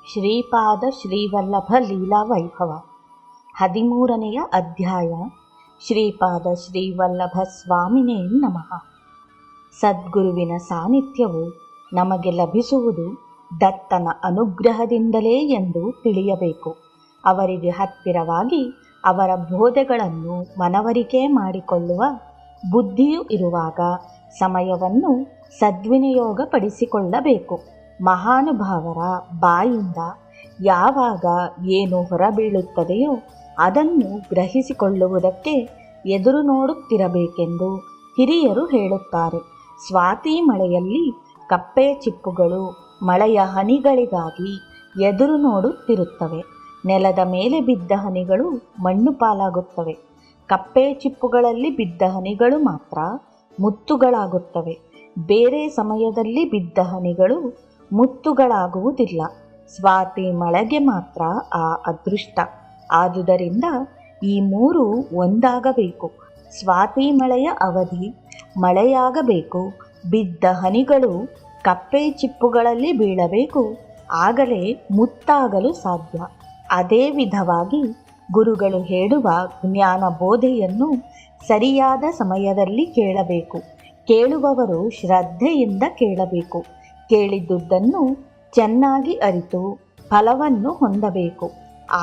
ಶ್ರೀಪಾದ ಶ್ರೀವಲ್ಲಭ ಲೀಲಾ ವೈಭವ 13ನೇ ಅಧ್ಯಾಯ. ಶ್ರೀಪಾದ ಶ್ರೀವಲ್ಲಭ ಸ್ವಾಮಿನೇ ನಮಃ. ಸದ್ಗುರುವಿನ ಸಾನ್ನಿಧ್ಯವು ನಮಗೆ ಲಭಿಸುವುದು ದತ್ತನ ಅನುಗ್ರಹದಿಂದಲೇ ಎಂದು ತಿಳಿಯಬೇಕು. ಅವರಿಗೆ ಹತ್ತಿರವಾಗಿ ಅವರ ಬೋಧೆಗಳನ್ನು ಮನವರಿಕೆ ಮಾಡಿಕೊಳ್ಳುವ ಬುದ್ಧಿಯು ಇರುವಾಗ ಸಮಯವನ್ನು ಸದ್ವಿನಿಯೋಗಪಡಿಸಿಕೊಳ್ಳಬೇಕು. ಮಹಾನುಭಾವರ ಬಾಯಿಂದ ಯಾವಾಗ ಏನು ಹೊರಬೀಳುತ್ತದೆಯೋ ಅದನ್ನು ಗ್ರಹಿಸಿಕೊಳ್ಳುವುದಕ್ಕೆ ಎದುರು ನೋಡುತ್ತಿರಬೇಕೆಂದು ಹಿರಿಯರು ಹೇಳುತ್ತಾರೆ. ಸ್ವಾತಿ ಮಳೆಯಲ್ಲಿ ಕಪ್ಪೆ ಚಿಪ್ಪುಗಳು ಮಳೆಯ ಹನಿಗಳಿಗಾಗಿ ಎದುರು ನೋಡುತ್ತಿರುತ್ತವೆ. ನೆಲದ ಮೇಲೆ ಬಿದ್ದ ಹನಿಗಳು ಮಣ್ಣು ಪಾಲಾಗುತ್ತವೆ. ಕಪ್ಪೆ ಚಿಪ್ಪುಗಳಲ್ಲಿ ಬಿದ್ದ ಹನಿಗಳು ಮಾತ್ರ ಮುತ್ತುಗಳಾಗುತ್ತವೆ. ಬೇರೆ ಸಮಯದಲ್ಲಿ ಬಿದ್ದ ಹನಿಗಳು ಮುತ್ತುಗಳಾಗುವುದಿಲ್ಲ. ಸ್ವಾತಿ ಮಳೆಗೆ ಮಾತ್ರ ಆ ಅದೃಷ್ಟ. ಆದುದರಿಂದ ಈ ಮೂರು ಒಂದಾಗಬೇಕು. ಸ್ವಾತಿ ಮಳೆಯ ಅವಧಿ ಮಳೆಯಾಗಬೇಕು. ಬಿದ್ದ ಹನಿಗಳು ಕಪ್ಪೆ ಚಿಪ್ಪುಗಳಲ್ಲಿ ಬೀಳಬೇಕು. ಆಗಲೇ ಮುತ್ತಾಗಲು ಸಾಧ್ಯ. ಅದೇ ವಿಧವಾಗಿ ಗುರುಗಳು ಹೇಳುವ ಜ್ಞಾನ ಬೋಧೆಯನ್ನು ಸರಿಯಾದ ಸಮಯದಲ್ಲಿ ಕೇಳಬೇಕು. ಕೇಳುವವರು ಶ್ರದ್ಧೆಯಿಂದ ಕೇಳಬೇಕು. ಕೇಳಿದ್ದುದನ್ನು ಚೆನ್ನಾಗಿ ಅರಿತು ಫಲವನ್ನು ಹೊಂದಬೇಕು.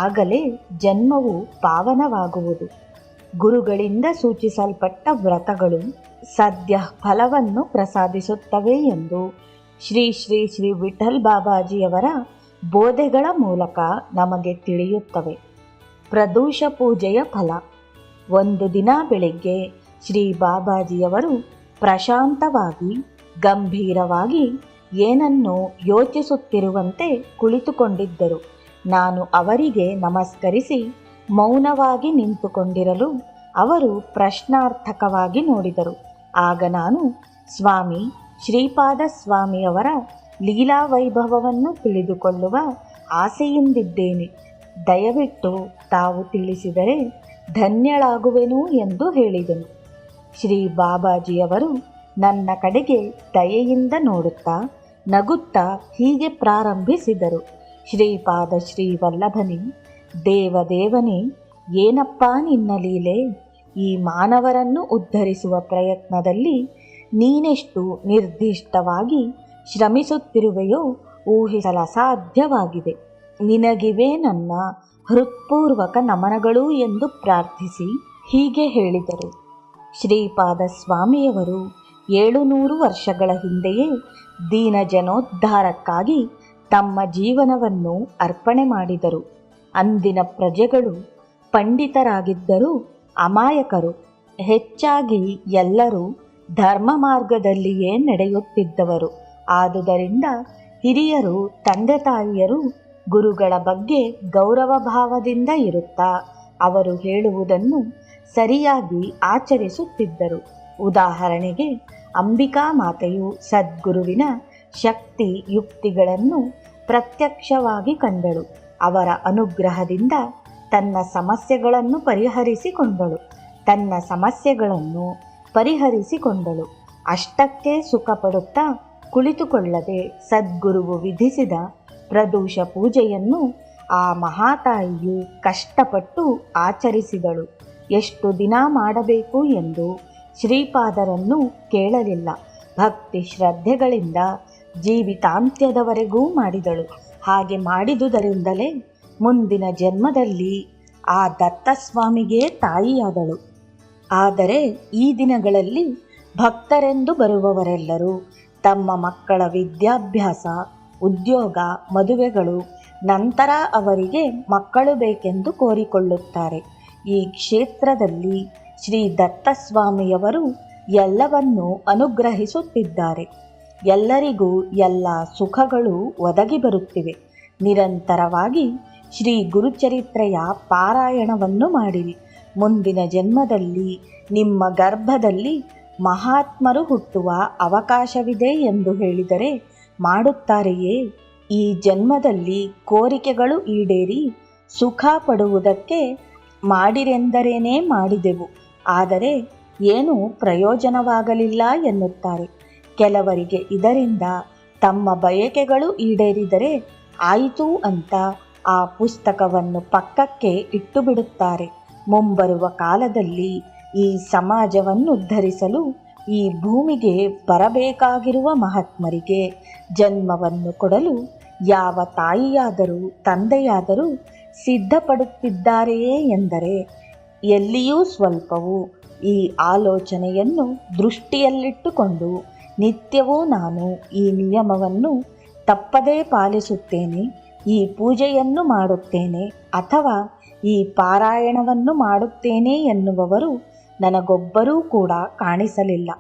ಆಗಲೇ ಜನ್ಮವು ಪಾವನವಾಗುವುದು. ಗುರುಗಳಿಂದ ಸೂಚಿಸಲ್ಪಟ್ಟ ವ್ರತಗಳು ಸದ್ಯ ಫಲವನ್ನು ಪ್ರಸಾದಿಸುತ್ತವೆ ಎಂದು ಶ್ರೀ ಶ್ರೀ ಶ್ರೀ ವಿಠಲ್ ಬಾಬಾಜಿಯವರ ಬೋಧೆಗಳ ಮೂಲಕ ನಮಗೆ ತಿಳಿಯುತ್ತವೆ. ಪ್ರದೋಷ ಪೂಜೆಯ ಫಲ. ಒಂದು ದಿನ ಬೆಳಿಗ್ಗೆ ಶ್ರೀ ಬಾಬಾಜಿಯವರು ಪ್ರಶಾಂತವಾಗಿ ಗಂಭೀರವಾಗಿ ಏನನ್ನೋ ಯೋಚಿಸುತ್ತಿರುವಂತೆ ಕುಳಿತುಕೊಂಡಿದ್ದರು. ನಾನು ಅವರಿಗೆ ನಮಸ್ಕರಿಸಿ ಮೌನವಾಗಿ ನಿಂತುಕೊಂಡಿರಲು ಅವರು ಪ್ರಶ್ನಾರ್ಥಕವಾಗಿ ನೋಡಿದರು. ಆಗ ನಾನು, ಸ್ವಾಮಿ ಶ್ರೀಪಾದ ಸ್ವಾಮಿಯವರ ಲೀಲಾ ವೈಭವವನ್ನು ತಿಳಿದುಕೊಳ್ಳುವ ಆಸೆಯಿಂದಿದ್ದೇನೆ. ದಯವಿಟ್ಟು ತಾವು ತಿಳಿಸಿದರೆ ಧನ್ಯಳಾಗುವೆನು ಎಂದು ಹೇಳಿದೆನು. ಶ್ರೀ ಬಾಬಾಜಿಯವರು ನನ್ನ ಕಡೆಗೆ ದಯೆಯಿಂದ ನೋಡುತ್ತಾ ನಗುತ್ತಾ ಹೀಗೆ ಪ್ರಾರಂಭಿಸಿದರು. ಶ್ರೀಪಾದ ಶ್ರೀವಲ್ಲಭನೇ, ದೇವದೇವನೇ, ಏನಪ್ಪಾ ನಿನ್ನ ಲೀಲೆ! ಈ ಮಾನವರನ್ನು ಉದ್ಧರಿಸುವ ಪ್ರಯತ್ನದಲ್ಲಿ ನೀನೆಷ್ಟು ನಿರ್ದಿಷ್ಟವಾಗಿ ಶ್ರಮಿಸುತ್ತಿರುವೆಯೋ ಊಹಿಸಲಸಾಧ್ಯವಾಗಿದೆ. ನಿನಗಿವೇ ನನ್ನ ಹೃತ್ಪೂರ್ವಕ ನಮನಗಳು ಎಂದು ಪ್ರಾರ್ಥಿಸಿ ಹೀಗೆ ಹೇಳಿದರು. ಶ್ರೀಪಾದ ಸ್ವಾಮಿಯವರು 700 ವರ್ಷಗಳ ಹಿಂದೆಯೇ ದೀನ ಜನೋದ್ಧಾರಕ್ಕಾಗಿ ತಮ್ಮ ಜೀವನವನ್ನು ಅರ್ಪಣೆ ಮಾಡಿದರು. ಅಂದಿನ ಪ್ರಜೆಗಳು ಪಂಡಿತರಾಗಿದ್ದರೂ ಅಮಾಯಕರು. ಹೆಚ್ಚಾಗಿ ಎಲ್ಲರೂ ಧರ್ಮ ಮಾರ್ಗದಲ್ಲಿಯೇ ನಡೆಯುತ್ತಿದ್ದವರು. ಆದುದರಿಂದ ಹಿರಿಯರು, ತಂದೆ ತಾಯಿಯರು ಗುರುಗಳ ಬಗ್ಗೆ ಗೌರವ ಭಾವದಿಂದ ಇರುತ್ತಾ ಅವರು ಹೇಳುವುದನ್ನು ಸರಿಯಾಗಿ ಆಚರಿಸುತ್ತಿದ್ದರು. ಉದಾಹರಣೆಗೆ, ಅಂಬಿಕಾ ಮಾತೆಯು ಸದ್ಗುರುವಿನ ಶಕ್ತಿ ಯುಕ್ತಿಗಳನ್ನು ಪ್ರತ್ಯಕ್ಷವಾಗಿ ಕಂಡಳು. ಅವರ ಅನುಗ್ರಹದಿಂದ ತನ್ನ ಸಮಸ್ಯೆಗಳನ್ನು ಪರಿಹರಿಸಿಕೊಂಡಳು. ಅಷ್ಟಕ್ಕೆ ಸುಖಪಡುತ್ತಾ ಕುಳಿತುಕೊಳ್ಳದೆ ಸದ್ಗುರುವು ವಿಧಿಸಿದ ಪ್ರದೋಷ ಪೂಜೆಯನ್ನು ಆ ಮಹಾತಾಯಿಯು ಕಷ್ಟಪಟ್ಟು ಆಚರಿಸಿದಳು. ಎಷ್ಟು ದಿನ ಮಾಡಬೇಕು ಎಂದು ಶ್ರೀಪಾದರನ್ನು ಕೇಳಲಿಲ್ಲ. ಭಕ್ತಿ ಶ್ರದ್ಧೆಗಳಿಂದ ಜೀವಿತಾಂತ್ಯದವರೆಗೂ ಮಾಡಿದಳು. ಹಾಗೆ ಮಾಡಿದುದರಿಂದಲೇ ಮುಂದಿನ ಜನ್ಮದಲ್ಲಿ ಆ ದತ್ತಸ್ವಾಮಿಗೆ ತಾಯಿಯಾದಳು. ಆದರೆ ಈ ದಿನಗಳಲ್ಲಿ ಭಕ್ತರೆಂದು ಬರುವವರೆಲ್ಲರೂ ತಮ್ಮ ಮಕ್ಕಳ ವಿದ್ಯಾಭ್ಯಾಸ, ಉದ್ಯೋಗ, ಮದುವೆಗಳು ನಂತರ ಅವರಿಗೆ ಮಕ್ಕಳು ಬೇಕೆಂದು ಕೋರಿಕೊಳ್ಳುತ್ತಾರೆ. ಈ ಕ್ಷೇತ್ರದಲ್ಲಿ ಶ್ರೀ ದತ್ತಸ್ವಾಮಿಯವರು ಎಲ್ಲವನ್ನೂ ಅನುಗ್ರಹಿಸುತ್ತಿದ್ದಾರೆ. ಎಲ್ಲರಿಗೂ ಎಲ್ಲ ಸುಖಗಳು ಒದಗಿ ಬರುತ್ತಿವೆ. ನಿರಂತರವಾಗಿ ಶ್ರೀ ಗುರುಚರಿತ್ರೆಯ ಪಾರಾಯಣವನ್ನು ಮಾಡಿರಿ. ಮುಂದಿನ ಜನ್ಮದಲ್ಲಿ ನಿಮ್ಮ ಗರ್ಭದಲ್ಲಿ ಮಹಾತ್ಮರು ಹುಟ್ಟುವ ಅವಕಾಶವಿದೆ ಎಂದು ಹೇಳಿದರೆ ಮಾಡುತ್ತಾರೆಯೇ? ಈ ಜನ್ಮದಲ್ಲಿ ಕೋರಿಕೆಗಳು ಈಡೇರಿ ಸುಖ ಪಡುವುದಕ್ಕೆ ಮಾಡಿರೆಂದರೇನೇ ಮಾಡಿದೆವು, ಆದರೆ ಏನೂ ಪ್ರಯೋಜನವಾಗಲಿಲ್ಲ ಎನ್ನುತ್ತಾರೆ. ಕೆಲವರಿಗೆ ಇದರಿಂದ ತಮ್ಮ ಬಯಕೆಗಳು ಈಡೇರಿದರೆ ಆಯಿತು ಅಂತ ಆ ಪುಸ್ತಕವನ್ನು ಪಕ್ಕಕ್ಕೆ ಇಟ್ಟು ಬಿಡುತ್ತಾರೆ. ಮುಂಬರುವ ಕಾಲದಲ್ಲಿ ಈ ಸಮಾಜವನ್ನು ಉದ್ಧರಿಸಲು ಈ ಭೂಮಿಗೆ ಬರಬೇಕಾಗಿರುವ ಮಹಾತ್ಮರಿಗೆ ಜನ್ಮವನ್ನು ಕೊಡಲು ಯಾವ ತಾಯಿಯಾದರೂ ತಂದೆಯಾದರೂ ಸಿದ್ಧಪಡುತ್ತಿದ್ದಾರೆಯೇ ಎಂದರೆ ಎಲ್ಲಿಯೂ ಸ್ವಲ್ಪವೂ ಈ ಆಲೋಚನೆಯನ್ನು ದೃಷ್ಟಿಯಲ್ಲಿಟ್ಟುಕೊಂಡು ನಿತ್ಯವೂ ನಾನು ಈ ನಿಯಮವನ್ನು ತಪ್ಪದೇ ಪಾಲಿಸುತ್ತೇನೆ, ಈ ಪೂಜೆಯನ್ನು ಮಾಡುತ್ತೇನೆ ಅಥವಾ ಈ ಪಾರಾಯಣವನ್ನು ಮಾಡುತ್ತೇನೆ ಎನ್ನುವವರು ನನಗೊಬ್ಬರೂ ಕೂಡ ಕಾಣಿಸಲಿಲ್ಲ.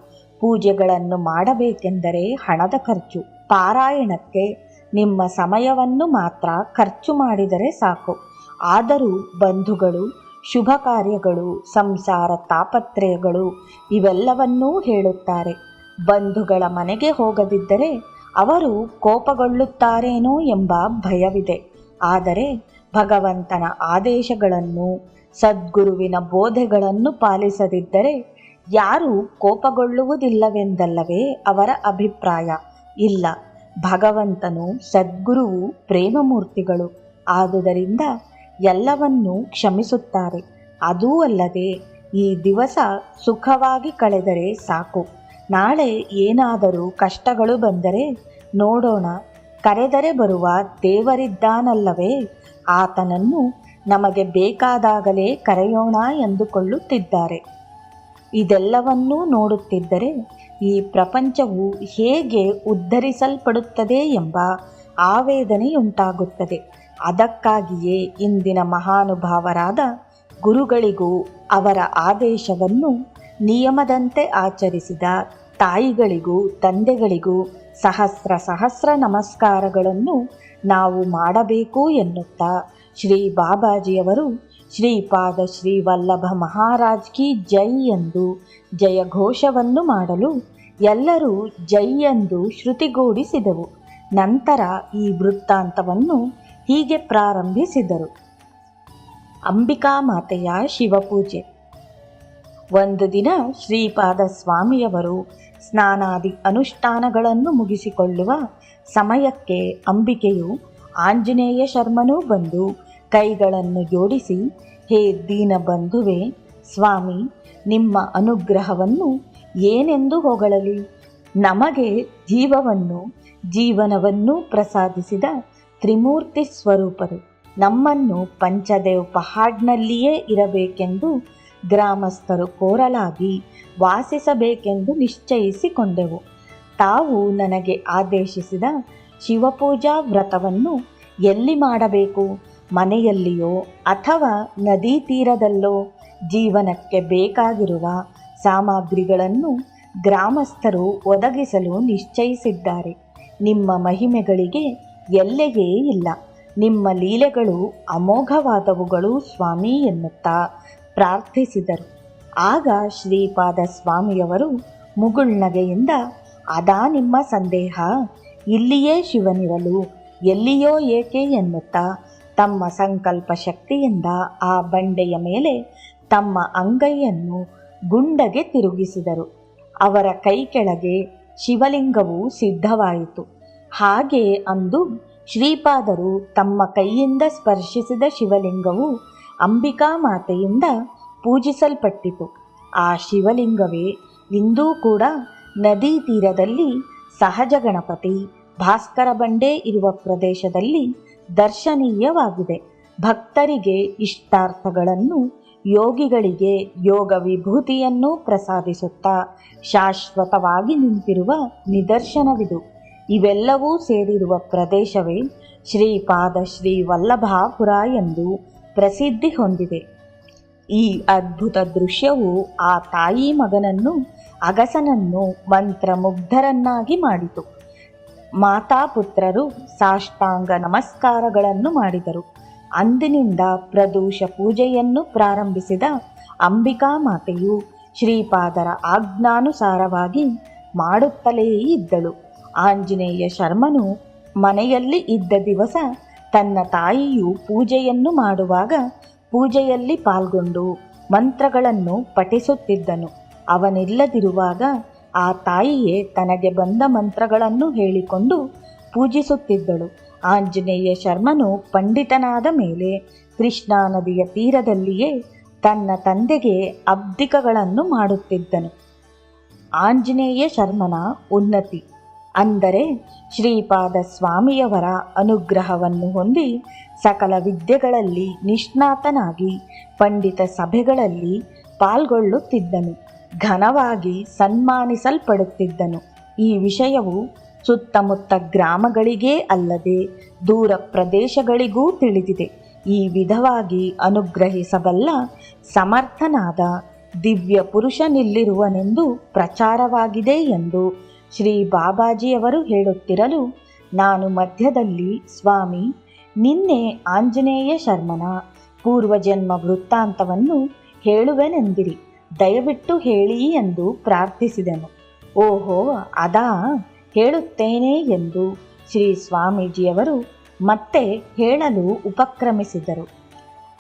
ಪೂಜೆಗಳನ್ನು ಮಾಡಬೇಕೆಂದರೆ ಹಣದ ಖರ್ಚು. ಪಾರಾಯಣಕ್ಕೆ ನಿಮ್ಮ ಸಮಯವನ್ನು ಮಾತ್ರ ಖರ್ಚು ಮಾಡಿದರೆ ಸಾಕು. ಆದರೂ ಬಂಧುಗಳು, ಶುಭ ಕಾರ್ಯಗಳು, ಸಂಸಾರ ತಾಪತ್ರಯಗಳು ಇವೆಲ್ಲವನ್ನೂ ಹೇಳುತ್ತಾರೆ. ಬಂಧುಗಳ ಮನೆಗೆ ಹೋಗದಿದ್ದರೆ ಅವರು ಕೋಪಗೊಳ್ಳುತ್ತಾರೇನೋ ಎಂಬ ಭಯವಿದೆ. ಆದರೆ ಭಗವಂತನ ಆದೇಶಗಳನ್ನು, ಸದ್ಗುರುವಿನ ಬೋಧೆಗಳನ್ನು ಪಾಲಿಸದಿದ್ದರೆ ಯಾರೂ ಕೋಪಗೊಳ್ಳುವುದಿಲ್ಲವೆಂದಲ್ಲವೇ ಅವರ ಅಭಿಪ್ರಾಯ? ಇಲ್ಲ, ಭಗವಂತನು ಸದ್ಗುರುವು ಪ್ರೇಮಮೂರ್ತಿಗಳು. ಆದುದರಿಂದ ಎಲ್ಲವನ್ನೂ ಕ್ಷಮಿಸುತ್ತಾರೆ. ಅದೂ ಅಲ್ಲದೆ ಈ ದಿವಸ ಸುಖವಾಗಿ ಕಳೆದರೆ ಸಾಕು. ನಾಳೆ ಏನಾದರೂ ಕಷ್ಟಗಳು ಬಂದರೆ ನೋಡೋಣ, ಕರೆದರೆ ಬರುವ ದೇವರಿದ್ದಾನಲ್ಲವೇ, ಆತನನ್ನು ನಮಗೆ ಬೇಕಾದಾಗಲೇ ಕರೆಯೋಣ ಎಂದುಕೊಳ್ಳುತ್ತಿದ್ದಾರೆ. ಇದೆಲ್ಲವನ್ನೂ ನೋಡುತ್ತಿದ್ದರೆ ಈ ಪ್ರಪಂಚವು ಹೇಗೆ ಉದ್ಧರಿಸಲ್ಪಡುತ್ತದೆ ಎಂಬ ಆವೇದನೆಯುಂಟಾಗುತ್ತದೆ. ಅದಕ್ಕಾಗಿಯೇ ಇಂದಿನ ಮಹಾನುಭಾವರಾದ ಗುರುಗಳಿಗೂ ಅವರ ಆದೇಶವನ್ನು ನಿಯಮದಂತೆ ಆಚರಿಸಿದ ತಾಯಿಗಳಿಗೂ ತಂದೆಗಳಿಗೂ ಸಹಸ್ರ ನಮಸ್ಕಾರಗಳನ್ನು ನಾವು ಮಾಡಬೇಕು ಎನ್ನುತ್ತಾ ಶ್ರೀ ಬಾಬಾಜಿಯವರು ಶ್ರೀಪಾದ ಶ್ರೀ ವಲ್ಲಭ ಮಹಾರಾಜ್ ಕಿ ಜೈ ಎಂದು ಜಯಘೋಷವನ್ನು ಮಾಡಲು ಎಲ್ಲರೂ ಜೈ ಎಂದು ಶ್ರುತಿಗೂಡಿಸಿದೆವು. ನಂತರ ಈ ವೃತ್ತಾಂತವನ್ನು ಹೀಗೆ ಪ್ರಾರಂಭಿಸಿದರು. ಅಂಬಿಕಾ ಮಾತೆಯ ಶಿವಪೂಜೆ. ಒಂದು ದಿನ ಶ್ರೀಪಾದ ಸ್ವಾಮಿಯವರು ಸ್ನಾನಾದಿ ಅನುಷ್ಠಾನಗಳನ್ನು ಮುಗಿಸಿಕೊಳ್ಳುವ ಸಮಯಕ್ಕೆ ಅಂಬಿಕೆಯು ಆಂಜನೇಯ ಶರ್ಮನೂ ಬಂದು ಕೈಗಳನ್ನು ಜೋಡಿಸಿ, ಹೇ ದೀನ ಬಂಧುವೆ ಸ್ವಾಮಿ, ನಿಮ್ಮ ಅನುಗ್ರಹವನ್ನು ಏನೆಂದು ಹೊಗಳಲಿ? ನಮಗೆ ಜೀವನವನ್ನು ಪ್ರಸಾದಿಸಿದ ತ್ರಿಮೂರ್ತಿ ಸ್ವರೂಪರು. ನಮ್ಮನ್ನು ಪಂಚದೇವ್ ಪಹಾಡ್ನಲ್ಲಿಯೇ ಇರಬೇಕೆಂದು ಗ್ರಾಮಸ್ಥರು ಕೋರಲಾಗಿ ವಾಸಿಸಬೇಕೆಂದು ನಿಶ್ಚಯಿಸಿಕೊಂಡೆವು. ತಾವು ನನಗೆ ಆದೇಶಿಸಿದ ಶಿವಪೂಜಾ ವ್ರತವನ್ನು ಎಲ್ಲಿ ಮಾಡಬೇಕು? ಮನೆಯಲ್ಲಿಯೋ ಅಥವಾ ನದಿ ತೀರದಲ್ಲೋ? ಜೀವನಕ್ಕೆ ಬೇಕಾಗಿರುವ ಸಾಮಗ್ರಿಗಳನ್ನು ಗ್ರಾಮಸ್ಥರು ಒದಗಿಸಲು ನಿಶ್ಚಯಿಸಿದ್ದಾರೆ. ನಿಮ್ಮ ಮಹಿಮೆಗಳಿಗೆ ಎಲ್ಲೆಯೇ ಇಲ್ಲ. ನಿಮ್ಮ ಲೀಲೆಗಳು ಅಮೋಘವಾದವುಗಳು ಸ್ವಾಮಿ ಎನ್ನುತ್ತಾ ಪ್ರಾರ್ಥಿಸಿದರು. ಆಗ ಶ್ರೀಪಾದ ಸ್ವಾಮಿಯವರು ಮುಗುಳ್ನಗೆಯಿಂದ, ಅದಾ ನಿಮ್ಮ ಸಂದೇಹ? ಇಲ್ಲಿಯೇ ಶಿವನಿರಲು ಎಲ್ಲಿಯೋ ಏಕೆ ಎನ್ನುತ್ತಾ ತಮ್ಮ ಸಂಕಲ್ಪ ಶಕ್ತಿಯಿಂದ ಆ ಬಂಡೆಯ ಮೇಲೆ ತಮ್ಮ ಅಂಗೈಯನ್ನು ಗುಂಡಗೆ ತಿರುಗಿಸಿದರು. ಅವರ ಕೈ ಕೆಳಗೆ ಶಿವಲಿಂಗವು ಸಿದ್ಧವಾಯಿತು. ಹಾಗೆ ಅಂದು ಶ್ರೀಪಾದರು ತಮ್ಮ ಕೈಯಿಂದ ಸ್ಪರ್ಶಿಸಿದ ಶಿವಲಿಂಗವು ಅಂಬಿಕಾ ಮಾತೆಯಿಂದ ಪೂಜಿಸಲ್ಪಟ್ಟಿತು. ಆ ಶಿವಲಿಂಗವೇ ಇಂದೂ ಕೂಡ ನದಿ ತೀರದಲ್ಲಿ ಸಹಜ ಗಣಪತಿ ಭಾಸ್ಕರ ಬಂಡೆ ಇರುವ ಪ್ರದೇಶದಲ್ಲಿ ದರ್ಶನೀಯವಾಗಿದೆ. ಭಕ್ತರಿಗೆ ಇಷ್ಟಾರ್ಥಗಳನ್ನು, ಯೋಗಿಗಳಿಗೆ ಯೋಗ ವಿಭೂತಿಯನ್ನು ಪ್ರಸಾದಿಸುತ್ತಾ ಶಾಶ್ವತವಾಗಿ ನಿಂತಿರುವ ನಿದರ್ಶನವಿದು. ಇವೆಲ್ಲವೂ ಸೇರಿರುವ ಪ್ರದೇಶವೇ ಶ್ರೀಪಾದ ಶ್ರೀ ವಲ್ಲಭಾಪುರ ಎಂದು ಪ್ರಸಿದ್ಧಿ ಹೊಂದಿದೆ. ಈ ಅದ್ಭುತ ದೃಶ್ಯವು ಆ ತಾಯಿ ಮಗನನ್ನು, ಅಗಸನನ್ನು ಮಂತ್ರಮುಗ್ಧರನ್ನಾಗಿ ಮಾಡಿತು. ಮಾತಾಪುತ್ರರು ಸಾಷ್ಟಾಂಗ ನಮಸ್ಕಾರಗಳನ್ನು ಮಾಡಿದರು. ಅಂದಿನಿಂದ ಪ್ರದೋಷ ಪೂಜೆಯನ್ನು ಪ್ರಾರಂಭಿಸಿದ ಅಂಬಿಕಾ ಮಾತೆಯು ಶ್ರೀಪಾದರ ಆಜ್ಞಾನುಸಾರವಾಗಿ ಮಾಡುತ್ತಲೇ ಇದ್ದಳು. ಆಂಜನೇಯ ಶರ್ಮನು ಮನೆಯಲ್ಲಿ ಇದ್ದ ದಿವಸ ತನ್ನ ತಾಯಿಯು ಪೂಜೆಯನ್ನು ಮಾಡುವಾಗ ಪೂಜೆಯಲ್ಲಿ ಪಾಲ್ಗೊಂಡು ಮಂತ್ರಗಳನ್ನು ಪಠಿಸುತ್ತಿದ್ದನು. ಅವನಿಲ್ಲದಿರುವಾಗ ಆ ತಾಯಿಯೇ ತನಗೆ ಬಂದ ಮಂತ್ರಗಳನ್ನು ಹೇಳಿಕೊಂಡು ಪೂಜಿಸುತ್ತಿದ್ದಳು. ಆಂಜನೇಯ ಶರ್ಮನು ಪಂಡಿತನಾದ ಮೇಲೆ ಕೃಷ್ಣಾ ನದಿಯ ತೀರದಲ್ಲಿಯೇ ತನ್ನ ತಂದೆಗೆ ಅಬ್ದಿಕಗಳನ್ನು ಮಾಡುತ್ತಿದ್ದನು. ಆಂಜನೇಯ ಶರ್ಮನ ಉನ್ನತಿ ಅಂದರೆ ಶ್ರೀಪಾದ ಸ್ವಾಮಿಯವರ ಅನುಗ್ರಹವನ್ನು ಹೊಂದಿ ಸಕಲ ವಿದ್ಯೆಗಳಲ್ಲಿ ನಿಷ್ಣಾತನಾಗಿ ಪಂಡಿತ ಸಭೆಗಳಲ್ಲಿ ಪಾಲ್ಗೊಳ್ಳುತ್ತಿದ್ದನು. ಘನವಾಗಿ ಸನ್ಮಾನಿಸಲ್ಪಡುತ್ತಿದ್ದನು. ಈ ವಿಷಯವು ಸುತ್ತಮುತ್ತ ಗ್ರಾಮಗಳಿಗೇ ಅಲ್ಲದೆ ದೂರ ಪ್ರದೇಶಗಳಿಗೂ ತಿಳಿದಿದೆ. ಈ ವಿಧವಾಗಿ ಅನುಗ್ರಹಿಸಬಲ್ಲ ಸಮರ್ಥನಾದ ದಿವ್ಯ ಪುರುಷನಿಲ್ಲಿರುವನೆಂದು ಪ್ರಚಾರವಾಗಿದೆ ಎಂದು ಶ್ರೀ ಬಾಬಾಜಿಯವರು ಹೇಳುತ್ತಿರಲು, ನಾನು ಮಧ್ಯದಲ್ಲಿ ಸ್ವಾಮಿ, ನಿನ್ನೆ ಆಂಜನೇಯ ಶರ್ಮನ ಪೂರ್ವಜನ್ಮ ವೃತ್ತಾಂತವನ್ನು ಹೇಳುವೆನೆಂದಿರಿ, ದಯವಿಟ್ಟು ಹೇಳಿ ಎಂದು ಪ್ರಾರ್ಥಿಸಿದೆನು. ಓಹೋ, ಅದಾ, ಹೇಳುತ್ತೇನೆ ಎಂದು ಶ್ರೀ ಸ್ವಾಮೀಜಿಯವರು ಮತ್ತೆ ಹೇಳಲು ಉಪಕ್ರಮಿಸಿದರು.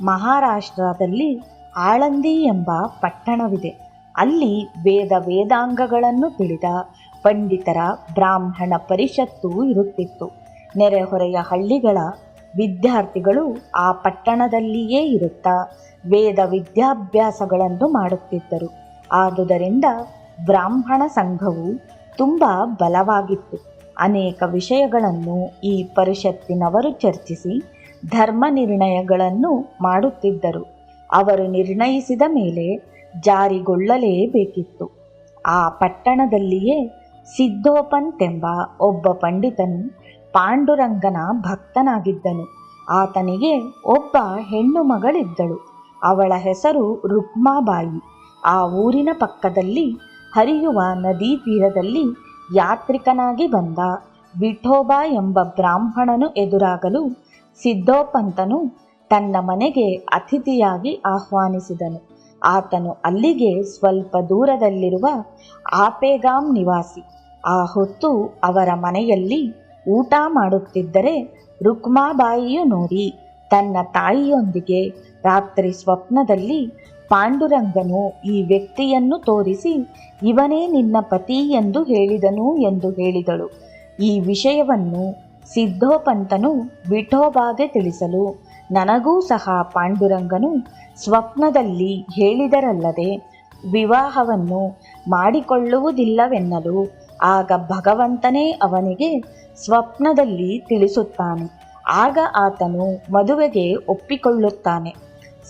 ಮಹಾರಾಷ್ಟ್ರದಲ್ಲಿ ಆಳಂದಿ ಎಂಬ ಪಟ್ಟಣವಿದೆ. ಅಲ್ಲಿ ವೇದಾಂಗಗಳನ್ನು ತಿಳಿದ ಪಂಡಿತರ ಬ್ರಾಹ್ಮಣ ಪರಿಷತ್ತು ಇರುತ್ತಿತ್ತು. ನೆರೆಹೊರೆಯ ಹಳ್ಳಿಗಳ ವಿದ್ಯಾರ್ಥಿಗಳು ಆ ಪಟ್ಟಣದಲ್ಲಿಯೇ ಇರುತ್ತಾ ವೇದ ವಿದ್ಯಾಭ್ಯಾಸಗಳನ್ನು ಮಾಡುತ್ತಿದ್ದರು. ಆದುದರಿಂದ ಬ್ರಾಹ್ಮಣ ಸಂಘವು ತುಂಬ ಬಲವಾಗಿತ್ತು. ಅನೇಕ ವಿಷಯಗಳನ್ನು ಈ ಪರಿಷತ್ತಿನವರು ಚರ್ಚಿಸಿ ಧರ್ಮ ನಿರ್ಣಯಗಳನ್ನು ಮಾಡುತ್ತಿದ್ದರು. ಅವರು ನಿರ್ಣಯಿಸಿದ ಮೇಲೆ ಜಾರಿಗೊಳ್ಳಲೇಬೇಕಿತ್ತು. ಆ ಪಟ್ಟಣದಲ್ಲಿಯೇ ಸಿದ್ಧೋಪಂತೆಂಬ ಒಬ್ಬ ಪಂಡಿತನು ಪಾಂಡುರಂಗನ ಭಕ್ತನಾಗಿದ್ದನು. ಆತನಿಗೆ ಒಬ್ಬ ಹೆಣ್ಣು ಮಗಳಿದ್ದಳು. ಅವಳ ಹೆಸರು ರುಕ್ಮಾಬಾಯಿ. ಆ ಊರಿನ ಪಕ್ಕದಲ್ಲಿ ಹರಿಯುವ ನದಿ ತೀರದಲ್ಲಿ ಯಾತ್ರಿಕನಾಗಿ ಬಂದ ವಿಠೋಬಾ ಎಂಬ ಬ್ರಾಹ್ಮಣನು ಎದುರಾಗಲು ಸಿದ್ಧೋಪಂತನು ತನ್ನ ಮನೆಗೆ ಅತಿಥಿಯಾಗಿ ಆಹ್ವಾನಿಸಿದನು. ಆತನು ಅಲ್ಲಿಗೆ ಸ್ವಲ್ಪ ದೂರದಲ್ಲಿರುವ ಆಪೇಗಾಂ ನಿವಾಸಿ. ಆ ಹೊತ್ತು ಅವರ ಮನೆಯಲ್ಲಿ ಊಟ ಮಾಡುತ್ತಿದ್ದರೆ ರುಕ್ಮಾಬಾಯಿಯು ನೋಡಿ ತನ್ನ ತಾಯಿಯೊಂದಿಗೆ ರಾತ್ರಿ ಸ್ವಪ್ನದಲ್ಲಿ ಪಾಂಡುರಂಗನು ಈ ವ್ಯಕ್ತಿಯನ್ನು ತೋರಿಸಿ, ಇವನೇ ನಿನ್ನ ಪತಿ ಎಂದು ಹೇಳಿದನು ಎಂದು ಹೇಳಿದಳು. ಈ ವಿಷಯವನ್ನು ಸಿದ್ಧೋಪಂತನು ವಿಠೋಬಾಗೆ ತಿಳಿಸಲು, ನನಗೂ ಸಹ ಪಾಂಡುರಂಗನು ಸ್ವಪ್ನದಲ್ಲಿ ಹೇಳಿದರಲ್ಲದೆ ವಿವಾಹವನ್ನು ಮಾಡಿಕೊಳ್ಳುವುದಿಲ್ಲವೆನ್ನಲು, ಆಗ ಭಗವಂತನೇ ಅವನಿಗೆ ಸ್ವಪ್ನದಲ್ಲಿ ತಿಳಿಸುತ್ತಾನೆ. ಆಗ ಆತನು ಮದುವೆಗೆ ಒಪ್ಪಿಕೊಳ್ಳುತ್ತಾನೆ.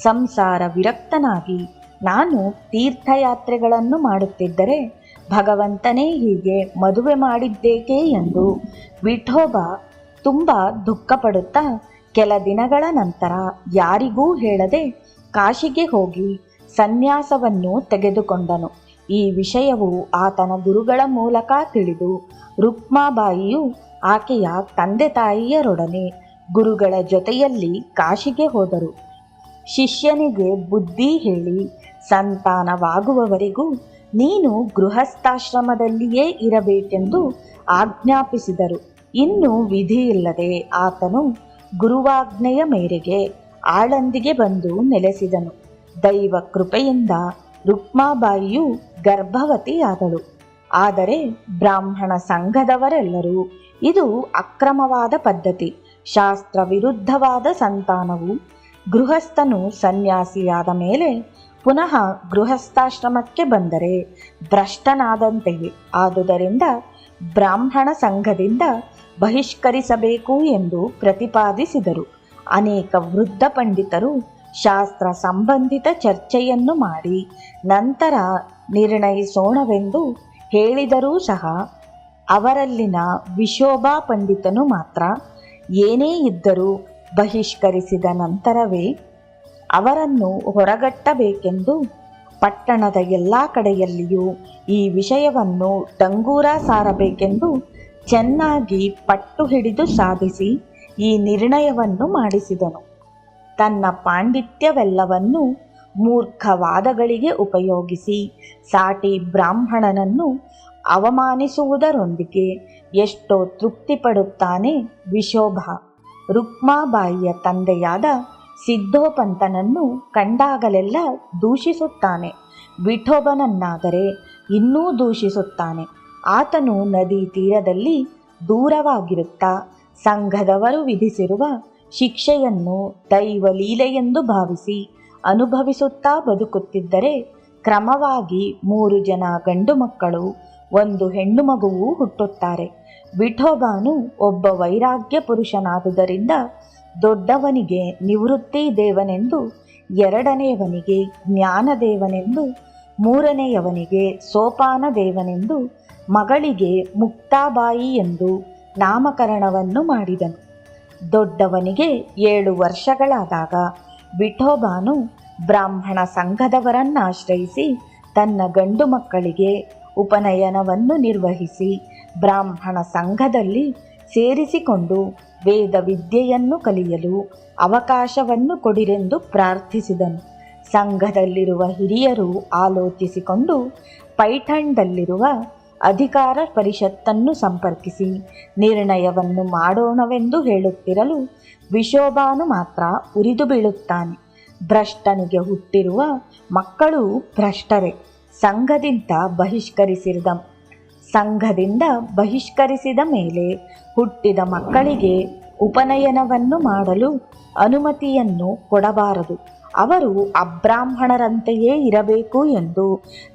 ಸಂಸಾರ ವಿರಕ್ತನಾಗಿ ನಾನು ತೀರ್ಥಯಾತ್ರೆಗಳನ್ನು ಮಾಡುತ್ತಿದ್ದರೆ ಭಗವಂತನೇ ಹೀಗೆ ಮದುವೆ ಮಾಡಿದ್ದೇಕೆ ಎಂದು ವಿಠೋಬ ತುಂಬ ದುಃಖಪಡುತ್ತಾ ಕೆಲ ದಿನಗಳ ನಂತರ ಯಾರಿಗೂ ಹೇಳದೆ ಕಾಶಿಗೆ ಹೋಗಿ ಸನ್ಯಾಸವನ್ನು ತೆಗೆದುಕೊಂಡನು. ಈ ವಿಷಯವು ಆತನ ಗುರುಗಳ ಮೂಲಕ ತಿಳಿದು ರುಕ್ಮಾಬಾಯಿಯು ಆಕೆಯ ತಂದೆ ತಾಯಿಯರೊಡನೆ ಗುರುಗಳ ಜೊತೆಯಲ್ಲಿ ಕಾಶಿಗೆ ಹೋದರು. ಶಿಷ್ಯನಿಗೆ ಬುದ್ಧಿ ಹೇಳಿ ಸಂತಾನವಾಗುವವರೆಗೂ ನೀನು ಗೃಹಸ್ಥಾಶ್ರಮದಲ್ಲಿಯೇ ಇರಬೇಕೆಂದು ಆಜ್ಞಾಪಿಸಿದರು. ಇನ್ನು ವಿಧಿಯಿಲ್ಲದೆ ಆತನು ಗುರುವಾಜ್ಞೆಯ ಮೇರೆಗೆ ಆಳಂದಿಗೆ ಬಂದು ನೆಲೆಸಿದನು. ದೈವ ಕೃಪೆಯಿಂದ ರುಕ್ಮಾಬಾಯಿಯು ಗರ್ಭವತಿಯಾದಳು. ಆದರೆ ಬ್ರಾಹ್ಮಣ ಸಂಘದವರೆಲ್ಲರೂ ಇದು ಅಕ್ರಮವಾದ ಪದ್ಧತಿ, ಶಾಸ್ತ್ರ ವಿರುದ್ಧವಾದ ಸಂತಾನವು ಗೃಹಸ್ಥನು ಸನ್ಯಾಸಿಯಾದ ಮೇಲೆ ಪುನಃ ಗೃಹಸ್ಥಾಶ್ರಮಕ್ಕೆ ಬಂದರೆ ಭ್ರಷ್ಟನಾದಂತೆಯೇ, ಆದುದರಿಂದ ಬ್ರಾಹ್ಮಣ ಸಂಘದಿಂದ ಬಹಿಷ್ಕರಿಸಬೇಕು ಎಂದು ಪ್ರತಿಪಾದಿಸಿದರು. ಅನೇಕ ವೃದ್ಧ ಪಂಡಿತರು ಶಾಸ್ತ್ರ ಸಂಬಂಧಿತ ಚರ್ಚೆಯನ್ನು ಮಾಡಿ ನಂತರ ನಿರ್ಣಯಿಸೋಣವೆಂದು ಹೇಳಿದರೂ ಸಹ ಅವರಲ್ಲಿನ ವಿಶೋಭಾ ಪಂಡಿತನು ಮಾತ್ರ ಏನೇ ಇದ್ದರೂ ಬಹಿಷ್ಕರಿಸಿದ ನಂತರವೇ ಅವರನ್ನು ಹೊರಗಟ್ಟಬೇಕೆಂದು ಪಟ್ಟಣದ ಎಲ್ಲ ಕಡೆಯಲ್ಲಿಯೂ ಈ ವಿಷಯವನ್ನು ಡಂಗೂರ ಸಾರಬೇಕೆಂದು ಚೆನ್ನಾಗಿ ಪಟ್ಟು ಹಿಡಿದು ಸಾಧಿಸಿ ಈ ನಿರ್ಣಯವನ್ನು ಮಾಡಿಸಿದನು. ತನ್ನ ಪಾಂಡಿತ್ಯವೆಲ್ಲವನ್ನು ಮೂರ್ಖವಾದಗಳಿಗೆ ಉಪಯೋಗಿಸಿ ಸಾಟಿ ಬ್ರಾಹ್ಮಣನನ್ನು ಅವಮಾನಿಸುವುದರೊಂದಿಗೆ ಎಷ್ಟೋ ತೃಪ್ತಿಪಡುತ್ತಾನೆ ವಿಶೋಭ. ರುಕ್ಮಾಬಾಯಿಯ ತಂದೆಯಾದ ಸಿದ್ಧೋಪಂತನನ್ನು ಕಂಡಾಗಲೆಲ್ಲ ದೂಷಿಸುತ್ತಾನೆ. ವಿಠೋಬನನ್ನಾದರೆ ಇನ್ನೂ ದೂಷಿಸುತ್ತಾನೆ. ಆತನು ನದಿ ತೀರದಲ್ಲಿ ದೂರವಾಗಿರುತ್ತಾ ಸಂಘದವರು ವಿಧಿಸಿರುವ ಶಿಕ್ಷೆಯನ್ನು ದೈವ ಲೀಲೆಯೆಂದು ಭಾವಿಸಿ ಅನುಭವಿಸುತ್ತಾ ಬದುಕುತ್ತಿದ್ದರೆ ಕ್ರಮವಾಗಿ 3 ಜನ ಗಂಡು ಮಕ್ಕಳು 1 ಹೆಣ್ಣು ಮಗುವು ಹುಟ್ಟುತ್ತಾರೆ. ವಿಠೋಬಾನು ಒಬ್ಬ ವೈರಾಗ್ಯ ಪುರುಷನಾದುದರಿಂದ ದೊಡ್ಡವನಿಗೆ ನಿವೃತ್ತಿ ದೇವನೆಂದು, ಎರಡನೆಯವನಿಗೆ ಜ್ಞಾನದೇವನೆಂದು, ಮೂರನೆಯವನಿಗೆ ಸೋಪಾನ ದೇವನೆಂದು, ಮಗಳಿಗೆ ಮುಕ್ತಾಬಾಯಿ ಎಂದು ನಾಮಕರಣವನ್ನು ಮಾಡಿದನು. ದೊಡ್ಡವನಿಗೆ 7 ವರ್ಷಗಳಾದಾಗ ವಿಠೋಬಾನು ಬ್ರಾಹ್ಮಣ ಸಂಘದವರನ್ನಾಶ್ರಯಿಸಿ ತನ್ನ ಗಂಡು ಮಕ್ಕಳಿಗೆ ಉಪನಯನವನ್ನು ನಿರ್ವಹಿಸಿ ಬ್ರಾಹ್ಮಣ ಸಂಘದಲ್ಲಿ ಸೇರಿಸಿಕೊಂಡು ವೇದ ವಿದ್ಯೆಯನ್ನು ಕಲಿಯಲು ಅವಕಾಶವನ್ನು ಕೊಡಿರೆಂದು ಪ್ರಾರ್ಥಿಸಿದನು. ಸಂಘದಲ್ಲಿರುವ ಹಿರಿಯರು ಆಲೋಚಿಸಿಕೊಂಡು ಪೈಠಣ್ದಲ್ಲಿರುವ ಅಧಿಕಾರ ಪರಿಷತ್ತನ್ನು ಸಂಪರ್ಕಿಸಿ ನಿರ್ಣಯವನ್ನು ಮಾಡೋಣವೆಂದು ಹೇಳುತ್ತಿರಲು ವಿಶೋಬಾನು ಮಾತ್ರ ಉರಿದು ಬೀಳುತ್ತಾನೆ. ಭ್ರಷ್ಟನಿಗೆ ಹುಟ್ಟಿರುವ ಮಕ್ಕಳು ಭ್ರಷ್ಟರೇ. ಸಂಘದಿಂದ ಬಹಿಷ್ಕರಿಸಿದ ಮೇಲೆ ಹುಟ್ಟಿದ ಮಕ್ಕಳಿಗೆ ಉಪನಯನವನ್ನು ಮಾಡಲು ಅನುಮತಿಯನ್ನು ಕೊಡಬಾರದು. ಅವರು ಅಬ್ರಾಹ್ಮಣರಂತೆಯೇ ಇರಬೇಕು ಎಂದು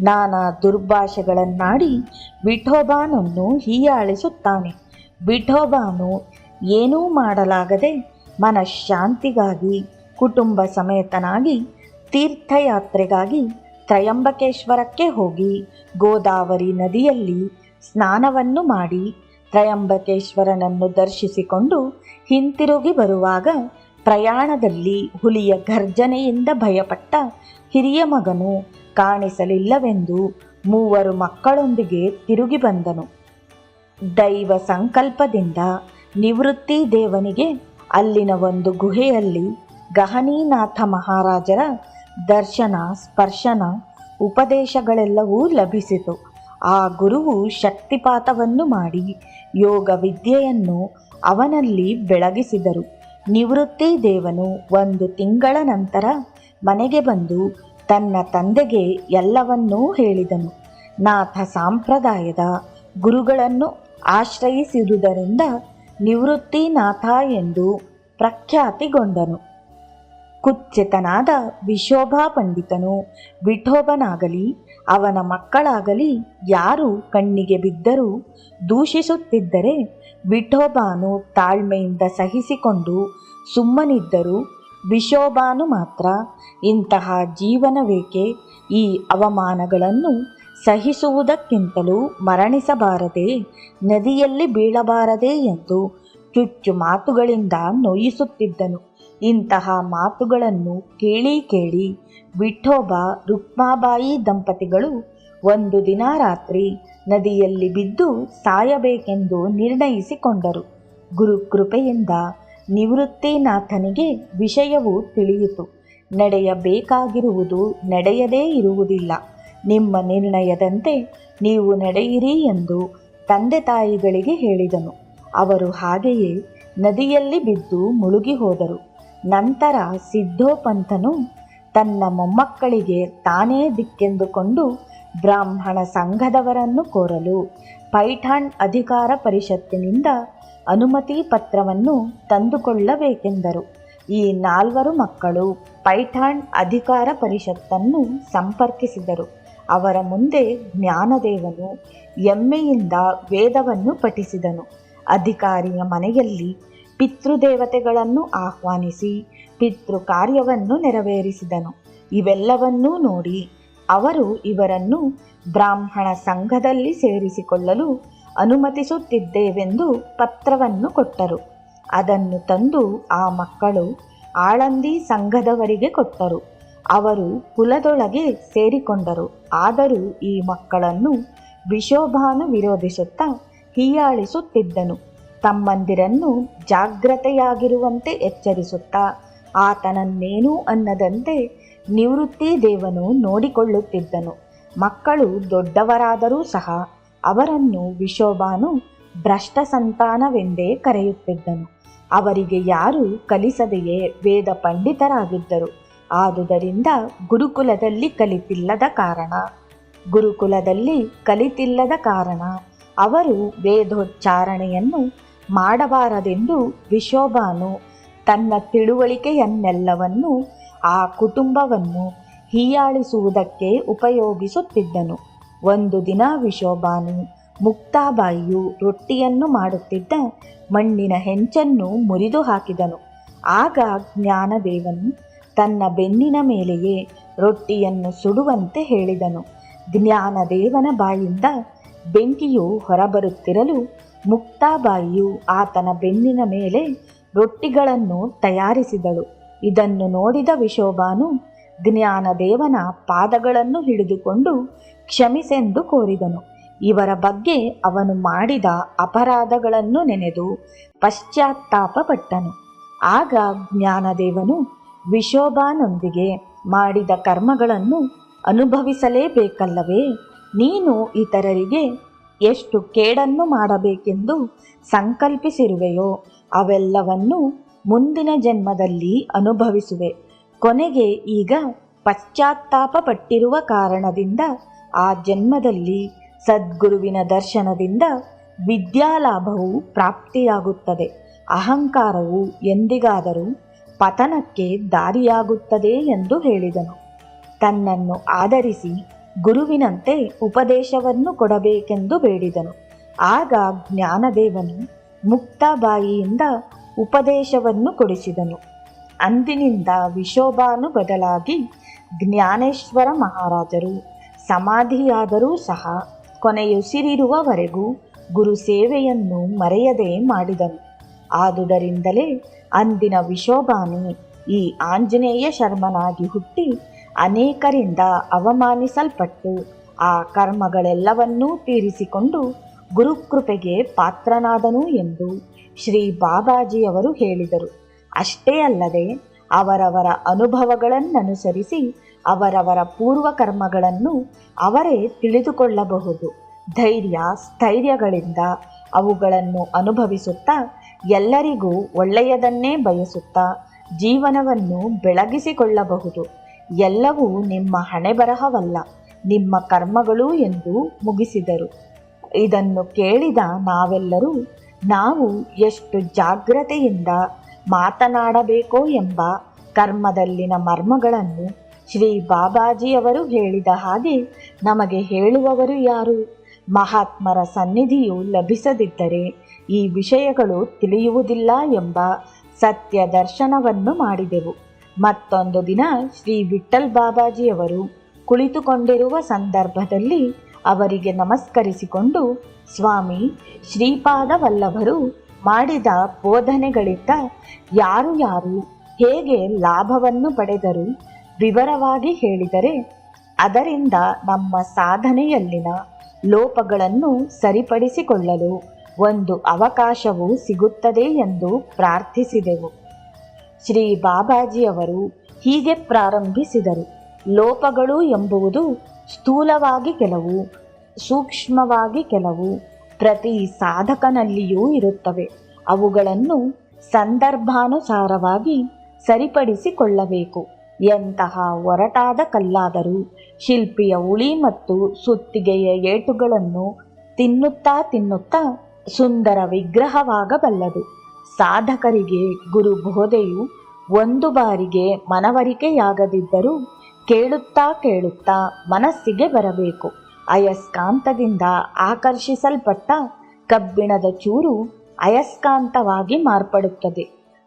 ನಾನಾ ದುರ್ಭಾಷೆಗಳನ್ನಾಡಿ ವಿಠೋಬಾನನ್ನು ಹೀಯಾಳಿಸುತ್ತಾನೆ. ವಿಠೋಬಾನು ಏನೂ ಮಾಡಲಾಗದೆ ಮನಃಶಾಂತಿಗಾಗಿ ಕುಟುಂಬ ಸಮೇತನಾಗಿ ತೀರ್ಥಯಾತ್ರೆಗಾಗಿ ತ್ರಯಂಬಕೇಶ್ವರಕ್ಕೆ ಹೋಗಿ ಗೋದಾವರಿ ನದಿಯಲ್ಲಿ ಸ್ನಾನವನ್ನು ಮಾಡಿ ತ್ರಯಂಬಕೇಶ್ವರನನ್ನು ದರ್ಶಿಸಿಕೊಂಡು ಹಿಂತಿರುಗಿ ಬರುವಾಗ ಪ್ರಯಾಣದಲ್ಲಿ ಹುಲಿಯ ಘರ್ಜನೆಯಿಂದ ಭಯಪಟ್ಟ ಹಿರಿಯ ಮಗನು ಕಾಣಿಸಲಿಲ್ಲವೆಂದು 3 ಮಕ್ಕಳೊಂದಿಗೆ ತಿರುಗಿ ಬಂದನು. ದೈವ ಸಂಕಲ್ಪದಿಂದ ನಿವೃತ್ತಿ ದೇವನಿಗೆ ಅಲ್ಲಿನ ಒಂದು ಗುಹೆಯಲ್ಲಿ ಗಹನೀನಾಥ ಮಹಾರಾಜರ ದರ್ಶನ, ಸ್ಪರ್ಶನ, ಉಪದೇಶಗಳೆಲ್ಲವೂ ಲಭಿಸಿತು. ಆ ಗುರುವು ಶಕ್ತಿಪಾತವನ್ನು ಮಾಡಿ ಯೋಗ ವಿದ್ಯೆಯನ್ನು ಅವನಲ್ಲಿ ಬೆಳಗಿಸಿದರು. ನಿವೃತ್ತಿ ದೇವನು 1 ತಿಂಗಳ ನಂತರ ಮನೆಗೆ ಬಂದು ತನ್ನ ತಂದೆಗೆ ಎಲ್ಲವನ್ನೂ ಹೇಳಿದನು. ನಾಥ ಸಂಪ್ರದಾಯದ ಗುರುಗಳನ್ನು ಆಶ್ರಯಿಸಿರುವುದರಿಂದ ನಿವೃತ್ತಿನಾಥ ಎಂದು ಪ್ರಖ್ಯಾತಿಗೊಂಡನು. ಕುತ್ಸಿತನಾದ ವಿಶೋಭಾ ಪಂಡಿತನು ವಿಠೋಬನಾಗಲಿ ಅವನ ಮಕ್ಕಳಾಗಲಿ ಯಾರು ಕಣ್ಣಿಗೆ ಬಿದ್ದರೂ ದೂಷಿಸುತ್ತಿದ್ದರೆ ವಿಠೋಬಾನು ತಾಳ್ಮೆಯಿಂದ ಸಹಿಸಿಕೊಂಡು ಸುಮ್ಮನಿದ್ದರು. ವಿಶೋಭಾನು ಮಾತ್ರ ಇಂತಹ ಜೀವನವೇಕೆ, ಈ ಅವಮಾನಗಳನ್ನು ಸಹಿಸುವುದಕ್ಕಿಂತಲೂ ಮರಣಿಸಬಾರದೆ, ನದಿಯಲ್ಲಿ ಬೀಳಬಾರದೆ ಎಂದು ಚುಚ್ಚು ಮಾತುಗಳಿಂದ ನೋಯಿಸುತ್ತಿದ್ದನು. ಇಂತಹ ಮಾತುಗಳನ್ನು ಕೇಳಿ ಕೇಳಿ ವಿಠೋಬ ರುಕ್ಮಾಬಾಯಿ ದಂಪತಿಗಳು 1 ದಿನ ರಾತ್ರಿ ನದಿಯಲ್ಲಿ ಬಿದ್ದು ಸಾಯಬೇಕೆಂದು ನಿರ್ಣಯಿಸಿಕೊಂಡರು. ಗುರುಕೃಪೆಯಿಂದ ನಿವೃತ್ತಿನಾಥನಿಗೆ ವಿಷಯವು ತಿಳಿಯಿತು. ನಡೆಯಬೇಕಾಗಿರುವುದು ನಡೆಯದೇ ಇರುವುದಿಲ್ಲ. ನಿಮ್ಮ ನಿರ್ಣಯದಂತೆ ನೀವು ನಡೆಯಿರಿ ಎಂದು ತಂದೆ ತಾಯಿಗಳಿಗೆ ಹೇಳಿದನು. ಅವರು ಹಾಗೆಯೇ ನದಿಯಲ್ಲಿ ಬಿದ್ದು ಮುಳುಗಿ ಹೋದರು. ನಂತರ ಸಿದ್ಧೋಪಂತನು ತನ್ನ ಮೊಮ್ಮಕ್ಕಳಿಗೆ ತಾನೇ ದಿಕ್ಕೆಂದುಕೊಂಡು ಬ್ರಾಹ್ಮಣ ಸಂಘದವರನ್ನು ಕೋರಲು ಪೈಠಾಣ್ ಅಧಿಕಾರ ಪರಿಷತ್ತಿನಿಂದ ಅನುಮತಿ ಪತ್ರವನ್ನು ತಂದುಕೊಳ್ಳಬೇಕೆಂದರು. ಈ 4 ಮಕ್ಕಳು ಪೈಠಾಣ್ ಅಧಿಕಾರ ಪರಿಷತ್ತನ್ನು ಸಂಪರ್ಕಿಸಿದರು. ಅವರ ಮುಂದೆ ಜ್ಞಾನದೇವನು ಎಮ್ಮೆಯಿಂದ ವೇದವನ್ನು ಪಠಿಸಿದನು. ಅಧಿಕಾರಿಯ ಮನೆಯಲ್ಲಿ ಪಿತೃದೇವತೆಗಳನ್ನು ಆಹ್ವಾನಿಸಿ ಪಿತೃ ಕಾರ್ಯವನ್ನು ನೆರವೇರಿಸಿದನು. ಇವೆಲ್ಲವನ್ನೂ ನೋಡಿ ಅವರು ಇವರನ್ನು ಬ್ರಾಹ್ಮಣ ಸಂಘದಲ್ಲಿ ಸೇರಿಸಿಕೊಳ್ಳಲು ಅನುಮತಿಸುತ್ತಿದ್ದೇವೆಂದು ಪತ್ರವನ್ನು ಕೊಟ್ಟರು. ಅದನ್ನು ತಂದು ಆ ಮಕ್ಕಳು ಆಳಂದಿ ಸಂಘದವರಿಗೆ ಕೊಟ್ಟರು. ಅವರು ಕುಲದೊಳಗೆ ಸೇರಿಕೊಂಡರು. ಆದರೂ ಈ ಮಕ್ಕಳನ್ನು ವಿಶೋಭಾನು ವಿರೋಧಿಸುತ್ತಾ ಹೀಯಾಳಿಸುತ್ತಿದ್ದನು. ತಮ್ಮಂದಿರನ್ನು ಜಾಗ್ರತೆಯಾಗಿರುವಂತೆ ಎಚ್ಚರಿಸುತ್ತಾ ಆತನನ್ನೇನೂ ಅನ್ನದಂತೆ ನಿವೃತ್ತಿ ದೇವನು ನೋಡಿಕೊಳ್ಳುತ್ತಿದ್ದನು. ಮಕ್ಕಳು ದೊಡ್ಡವರಾದರೂ ಸಹ ಅವರನ್ನು ವಿಶೋಭಾನು ಭ್ರಷ್ಟ ಸಂತಾನವೆಂದೇ ಕರೆಯುತ್ತಿದ್ದನು. ಅವರಿಗೆ ಯಾರೂ ಕಲಿಸದೆಯೇ ವೇದ ಪಂಡಿತರಾಗಿದ್ದರು. ಆದುದರಿಂದ ಗುರುಕುಲದಲ್ಲಿ ಕಲಿತಿಲ್ಲದ ಕಾರಣ ಅವರು ವೇದೋಚ್ಚಾರಣೆಯನ್ನು ಮಾಡಬಾರದೆಂದು ವಿಶೋಬಾನು ತನ್ನ ತಿಳುವಳಿಕೆಯನ್ನೆಲ್ಲವನ್ನು ಆ ಕುಟುಂಬವನ್ನು ಹೀಯಾಳಿಸುವುದಕ್ಕೆ ಉಪಯೋಗಿಸುತ್ತಿದ್ದನು. ಒಂದು ದಿನ ವಿಶೋಬಾನು ಮುಕ್ತಾಬಾಯಿಯು ರೊಟ್ಟಿಯನ್ನು ಮಾಡುತ್ತಿದ್ದ ಮಣ್ಣಿನ ಹೆಂಚನ್ನು ಮುರಿದು ಹಾಕಿದನು. ಆಗ ಜ್ಞಾನದೇವನು ತನ್ನ ಬೆನ್ನಿನ ಮೇಲೆಯೇ ರೊಟ್ಟಿಯನ್ನು ಸುಡುವಂತೆ ಹೇಳಿದನು. ಜ್ಞಾನದೇವನ ಬಾಯಿಂದ ಬೆಂಕಿಯು ಹೊರಬರುತ್ತಿರಲು ಮುಕ್ತಾಬಾಯಿಯು ಆತನ ಬೆನ್ನಿನ ಮೇಲೆ ರೊಟ್ಟಿಗಳನ್ನು ತಯಾರಿಸಿದಳು. ಇದನ್ನು ನೋಡಿದ ವಿಶೋಬಾನು ಜ್ಞಾನದೇವನ ಪಾದಗಳನ್ನು ಹಿಡಿದುಕೊಂಡು ಕ್ಷಮಿಸೆಂದು ಕೋರಿದನು. ಇವರ ಬಗ್ಗೆ ಅವನು ಮಾಡಿದ ಅಪರಾಧಗಳನ್ನು ನೆನೆದು ಪಶ್ಚಾತ್ತಾಪಪಟ್ಟನು. ಆಗ ಜ್ಞಾನದೇವನು ವಿಶೋಬಾನೊಂದಿಗೆ ಮಾಡಿದ ಕರ್ಮಗಳನ್ನು ಅನುಭವಿಸಲೇಬೇಕಲ್ಲವೇ? ನೀನು ಇತರರಿಗೆ ಎಷ್ಟು ಕೇಡನ್ನು ಮಾಡಬೇಕೆಂದು ಸಂಕಲ್ಪಿಸಿರುವೆಯೋ ಅವೆಲ್ಲವನ್ನು ಮುಂದಿನ ಜನ್ಮದಲ್ಲಿ ಅನುಭವಿಸುವೆ. ಕೊನೆಗೆ ಈಗ ಪಶ್ಚಾತ್ತಾಪಪಟ್ಟಿರುವ ಕಾರಣದಿಂದ ಆ ಜನ್ಮದಲ್ಲಿ ಸದ್ಗುರುವಿನ ದರ್ಶನದಿಂದ ವಿದ್ಯಾಲಾಭವು ಪ್ರಾಪ್ತಿಯಾಗುತ್ತದೆ. ಅಹಂಕಾರವು ಎಂದಿಗಾದರೂ ಪತನಕ್ಕೆ ದಾರಿಯಾಗುತ್ತದೆ ಎಂದು ಹೇಳಿದನು. ತನ್ನನ್ನು ಆಧರಿಸಿ ಗುರುವಿನಂತೆ ಉಪದೇಶವನ್ನು ಕೊಡಬೇಕೆಂದು ಬೇಡಿದನು. ಆಗ ಜ್ಞಾನದೇವನು ಮುಕ್ತಾಬಾಯಿಯಿಂದ ಉಪದೇಶವನ್ನು ಕೊಡಿಸಿದನು. ಅಂದಿನಿಂದ ವಿಶೋಬಾನು ಬದಲಾಗಿ ಜ್ಞಾನೇಶ್ವರ ಮಹಾರಾಜರು ಸಮಾಧಿಯಾದರೂ ಸಹ ಕೊನೆಯುಸಿರಿರುವವರೆಗೂ ಗುರು ಸೇವೆಯನ್ನು ಮರೆಯದೆ ಮಾಡಿದನು. ಆದುದರಿಂದಲೇ ಅಂದಿನ ವಿಶೋಬಾನು ಈ ಆಂಜನೇಯ ಶರ್ಮನಾಗಿ ಹುಟ್ಟಿ ಅನೇಕರಿಂದ ಅವಮಾನಿಸಲ್ಪಟ್ಟು ಆ ಕರ್ಮಗಳೆಲ್ಲವನ್ನೂ ತೀರಿಸಿಕೊಂಡು ಗುರುಕೃಪೆಗೆ ಪಾತ್ರನಾದನು ಎಂದು ಶ್ರೀ ಬಾಬಾಜಿಯವರು ಹೇಳಿದರು. ಅಷ್ಟೇ ಅಲ್ಲದೆ ಅವರವರ ಅನುಭವಗಳನ್ನನುಸರಿಸಿ ಅವರವರ ಪೂರ್ವ ಕರ್ಮಗಳನ್ನು ಅವರೇ ತಿಳಿದುಕೊಳ್ಳಬಹುದು. ಧೈರ್ಯ ಸ್ಥೈರ್ಯಗಳಿಂದ ಅವುಗಳನ್ನು ಅನುಭವಿಸುತ್ತಾ ಎಲ್ಲರಿಗೂ ಒಳ್ಳೆಯದನ್ನೇ ಬಯಸುತ್ತಾ ಜೀವನವನ್ನು ಬೆಳಗಿಸಿಕೊಳ್ಳಬಹುದು. ಎಲ್ಲವೂ ನಿಮ್ಮ ಹಣೆಬರಹವಲ್ಲ, ನಿಮ್ಮ ಕರ್ಮಗಳು ಎಂದು ಮುಗಿಸಿದರು. ಇದನ್ನು ಕೇಳಿದ ನಾವೆಲ್ಲರೂ ನಾವು ಎಷ್ಟು ಜಾಗ್ರತೆಯಿಂದ ಮಾತನಾಡಬೇಕೋ ಎಂಬ ಕರ್ಮದಲ್ಲಿನ ಮರ್ಮಗಳನ್ನು ಶ್ರೀ ಬಾಬಾಜಿಯವರು ಹೇಳಿದ ಹಾಗೆ ನಮಗೆ ಹೇಳುವವರು ಯಾರು? ಮಹಾತ್ಮರ ಸನ್ನಿಧಿಯು ಲಭಿಸದಿದ್ದರೆ ಈ ವಿಷಯಗಳು ತಿಳಿಯುವುದಿಲ್ಲ ಎಂಬ ಸತ್ಯ ದರ್ಶನವನ್ನು ಮಾಡಿದೆವು. ಮತ್ತೊಂದು ದಿನ ಶ್ರೀ ವಿಠ್ಠಲ್ ಬಾಬಾಜಿಯವರು ಕುಳಿತುಕೊಂಡಿರುವ ಸಂದರ್ಭದಲ್ಲಿ ಅವರಿಗೆ ನಮಸ್ಕರಿಸಿಕೊಂಡು, ಸ್ವಾಮಿ, ಶ್ರೀಪಾದ ವಲ್ಲಭರು ಮಾಡಿದ ಬೋಧನೆಗಳಿಂದ ಯಾರು ಯಾರು ಹೇಗೆ ಲಾಭವನ್ನು ಪಡೆದರು ವಿವರವಾಗಿ ಹೇಳಿದರೆ ಅದರಿಂದ ನಮ್ಮ ಸಾಧನೆಯಲ್ಲಿನ ಲೋಪಗಳನ್ನು ಸರಿಪಡಿಸಿಕೊಳ್ಳಲು ಒಂದು ಅವಕಾಶವು ಸಿಗುತ್ತದೆ ಎಂದು ಪ್ರಾರ್ಥಿಸಿದೆವು. ಶ್ರೀ ಬಾಬಾಜಿಯವರು ಹೀಗೆ ಪ್ರಾರಂಭಿಸಿದರು. ಲೋಪಗಳು ಎಂಬುವುದು ಸ್ಥೂಲವಾಗಿ ಕೆಲವು, ಸೂಕ್ಷ್ಮವಾಗಿ ಕೆಲವು ಪ್ರತಿ ಸಾಧಕನಲ್ಲಿಯೂ ಇರುತ್ತವೆ. ಅವುಗಳನ್ನು ಸಂದರ್ಭಾನುಸಾರವಾಗಿ ಸರಿಪಡಿಸಿಕೊಳ್ಳಬೇಕು. ಎಂತಹ ಒರಟಾದ ಕಲ್ಲಾದರೂ ಶಿಲ್ಪಿಯ ಉಳಿ ಮತ್ತು ಸುತ್ತಿಗೆಯ ಏಟುಗಳನ್ನು ತಿನ್ನುತ್ತಾ ತಿನ್ನುತ್ತಾ ಸುಂದರ ವಿಗ್ರಹವಾಗಬಲ್ಲದು. ಸಾಧಕರಿಗೆ ಗುರು ಬೋಧೆಯು ಒಂದು ಬಾರಿಗೆ ಮನವರಿಕೆಯಾಗದಿದ್ದರೂ ಕೇಳುತ್ತಾ ಕೇಳುತ್ತಾ ಮನಸ್ಸಿಗೆ ಬರಬೇಕು. ಅಯಸ್ಕಾಂತದಿಂದ ಆಕರ್ಷಿಸಲ್ಪಟ್ಟ ಕಬ್ಬಿಣದ ಚೂರು ಅಯಸ್ಕಾಂತವಾಗಿ ಮಾರ್ಪಡುತ್ತದೆ.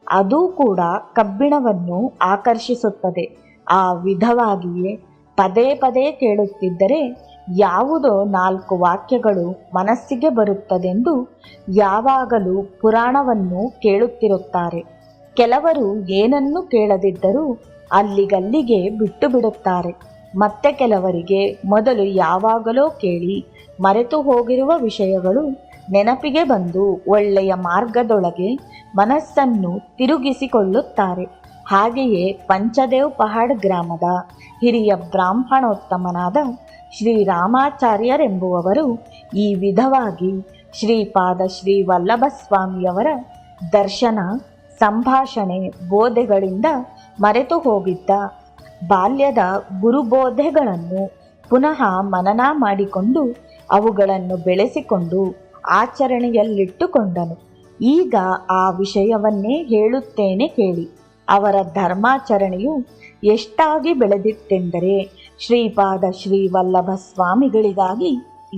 ಅದು ಕೂಡ ಕಬ್ಬಿಣವನ್ನು ಆಕರ್ಷಿಸುತ್ತದೆ. ಆ ವಿಧವಾಗಿಯೇ ಪದೇ ಪದೇ ಕೇಳುತ್ತಿದ್ದರೆ ಯಾವುದೋ 4 ವಾಕ್ಯಗಳು ಮನಸ್ಸಿಗೆ ಬರುತ್ತದೆಂದು ಯಾವಾಗಲೂ ಪುರಾಣವನ್ನು ಕೇಳುತ್ತಿರುತ್ತಾರೆ. ಕೆಲವರು ಏನನ್ನೂ ಕೇಳದಿದ್ದರೂ ಅಲ್ಲಿಗಲ್ಲಿಗೆ ಬಿಟ್ಟು ಬಿಡುತ್ತಾರೆ. ಮತ್ತೆ ಕೆಲವರಿಗೆ ಮೊದಲು ಯಾವಾಗಲೋ ಕೇಳಿ ಮರೆತು ಹೋಗಿರುವ ವಿಷಯಗಳು ನೆನಪಿಗೆ ಬಂದು ಒಳ್ಳೆಯ ಮಾರ್ಗದೊಳಗೆ ಮನಸ್ಸನ್ನು ತಿರುಗಿಸಿಕೊಳ್ಳುತ್ತಾರೆ. ಹಾಗೆಯೇ ಪಂಚದೇವ್ ಪಹಾಡ್ ಗ್ರಾಮದ ಹಿರಿಯ ಬ್ರಾಹ್ಮಣೋತ್ತಮನಾದ ಶ್ರೀರಾಮಾಚಾರ್ಯರೆಂಬುವವರು ಈ ವಿಧವಾಗಿ ಶ್ರೀಪಾದ ಶ್ರೀ ವಲ್ಲಭ ಸ್ವಾಮಿಯವರ ದರ್ಶನ, ಸಂಭಾಷಣೆ, ಬೋಧೆಗಳಿಂದ ಮರೆತು ಹೋಗಿದ್ದ ಬಾಲ್ಯದ ಗುರುಬೋಧೆಗಳನ್ನು ಪುನಃ ಮನನ ಮಾಡಿಕೊಂಡು ಅವುಗಳನ್ನು ಬೆಳೆಸಿಕೊಂಡು ಆಚರಣೆಯಲ್ಲಿಟ್ಟುಕೊಂಡನು. ಈಗ ಆ ವಿಷಯವನ್ನೇ ಹೇಳುತ್ತೇನೆ ಕೇಳಿ. ಅವರ ಧರ್ಮಾಚರಣೆಯು ಎಷ್ಟಾಗಿ ಬೆಳೆದಿತ್ತೆಂದರೆ, ಶ್ರೀಪಾದ ಶ್ರೀವಲ್ಲಭ ಸ್ವಾಮಿಗಳಿಗಾಗಿ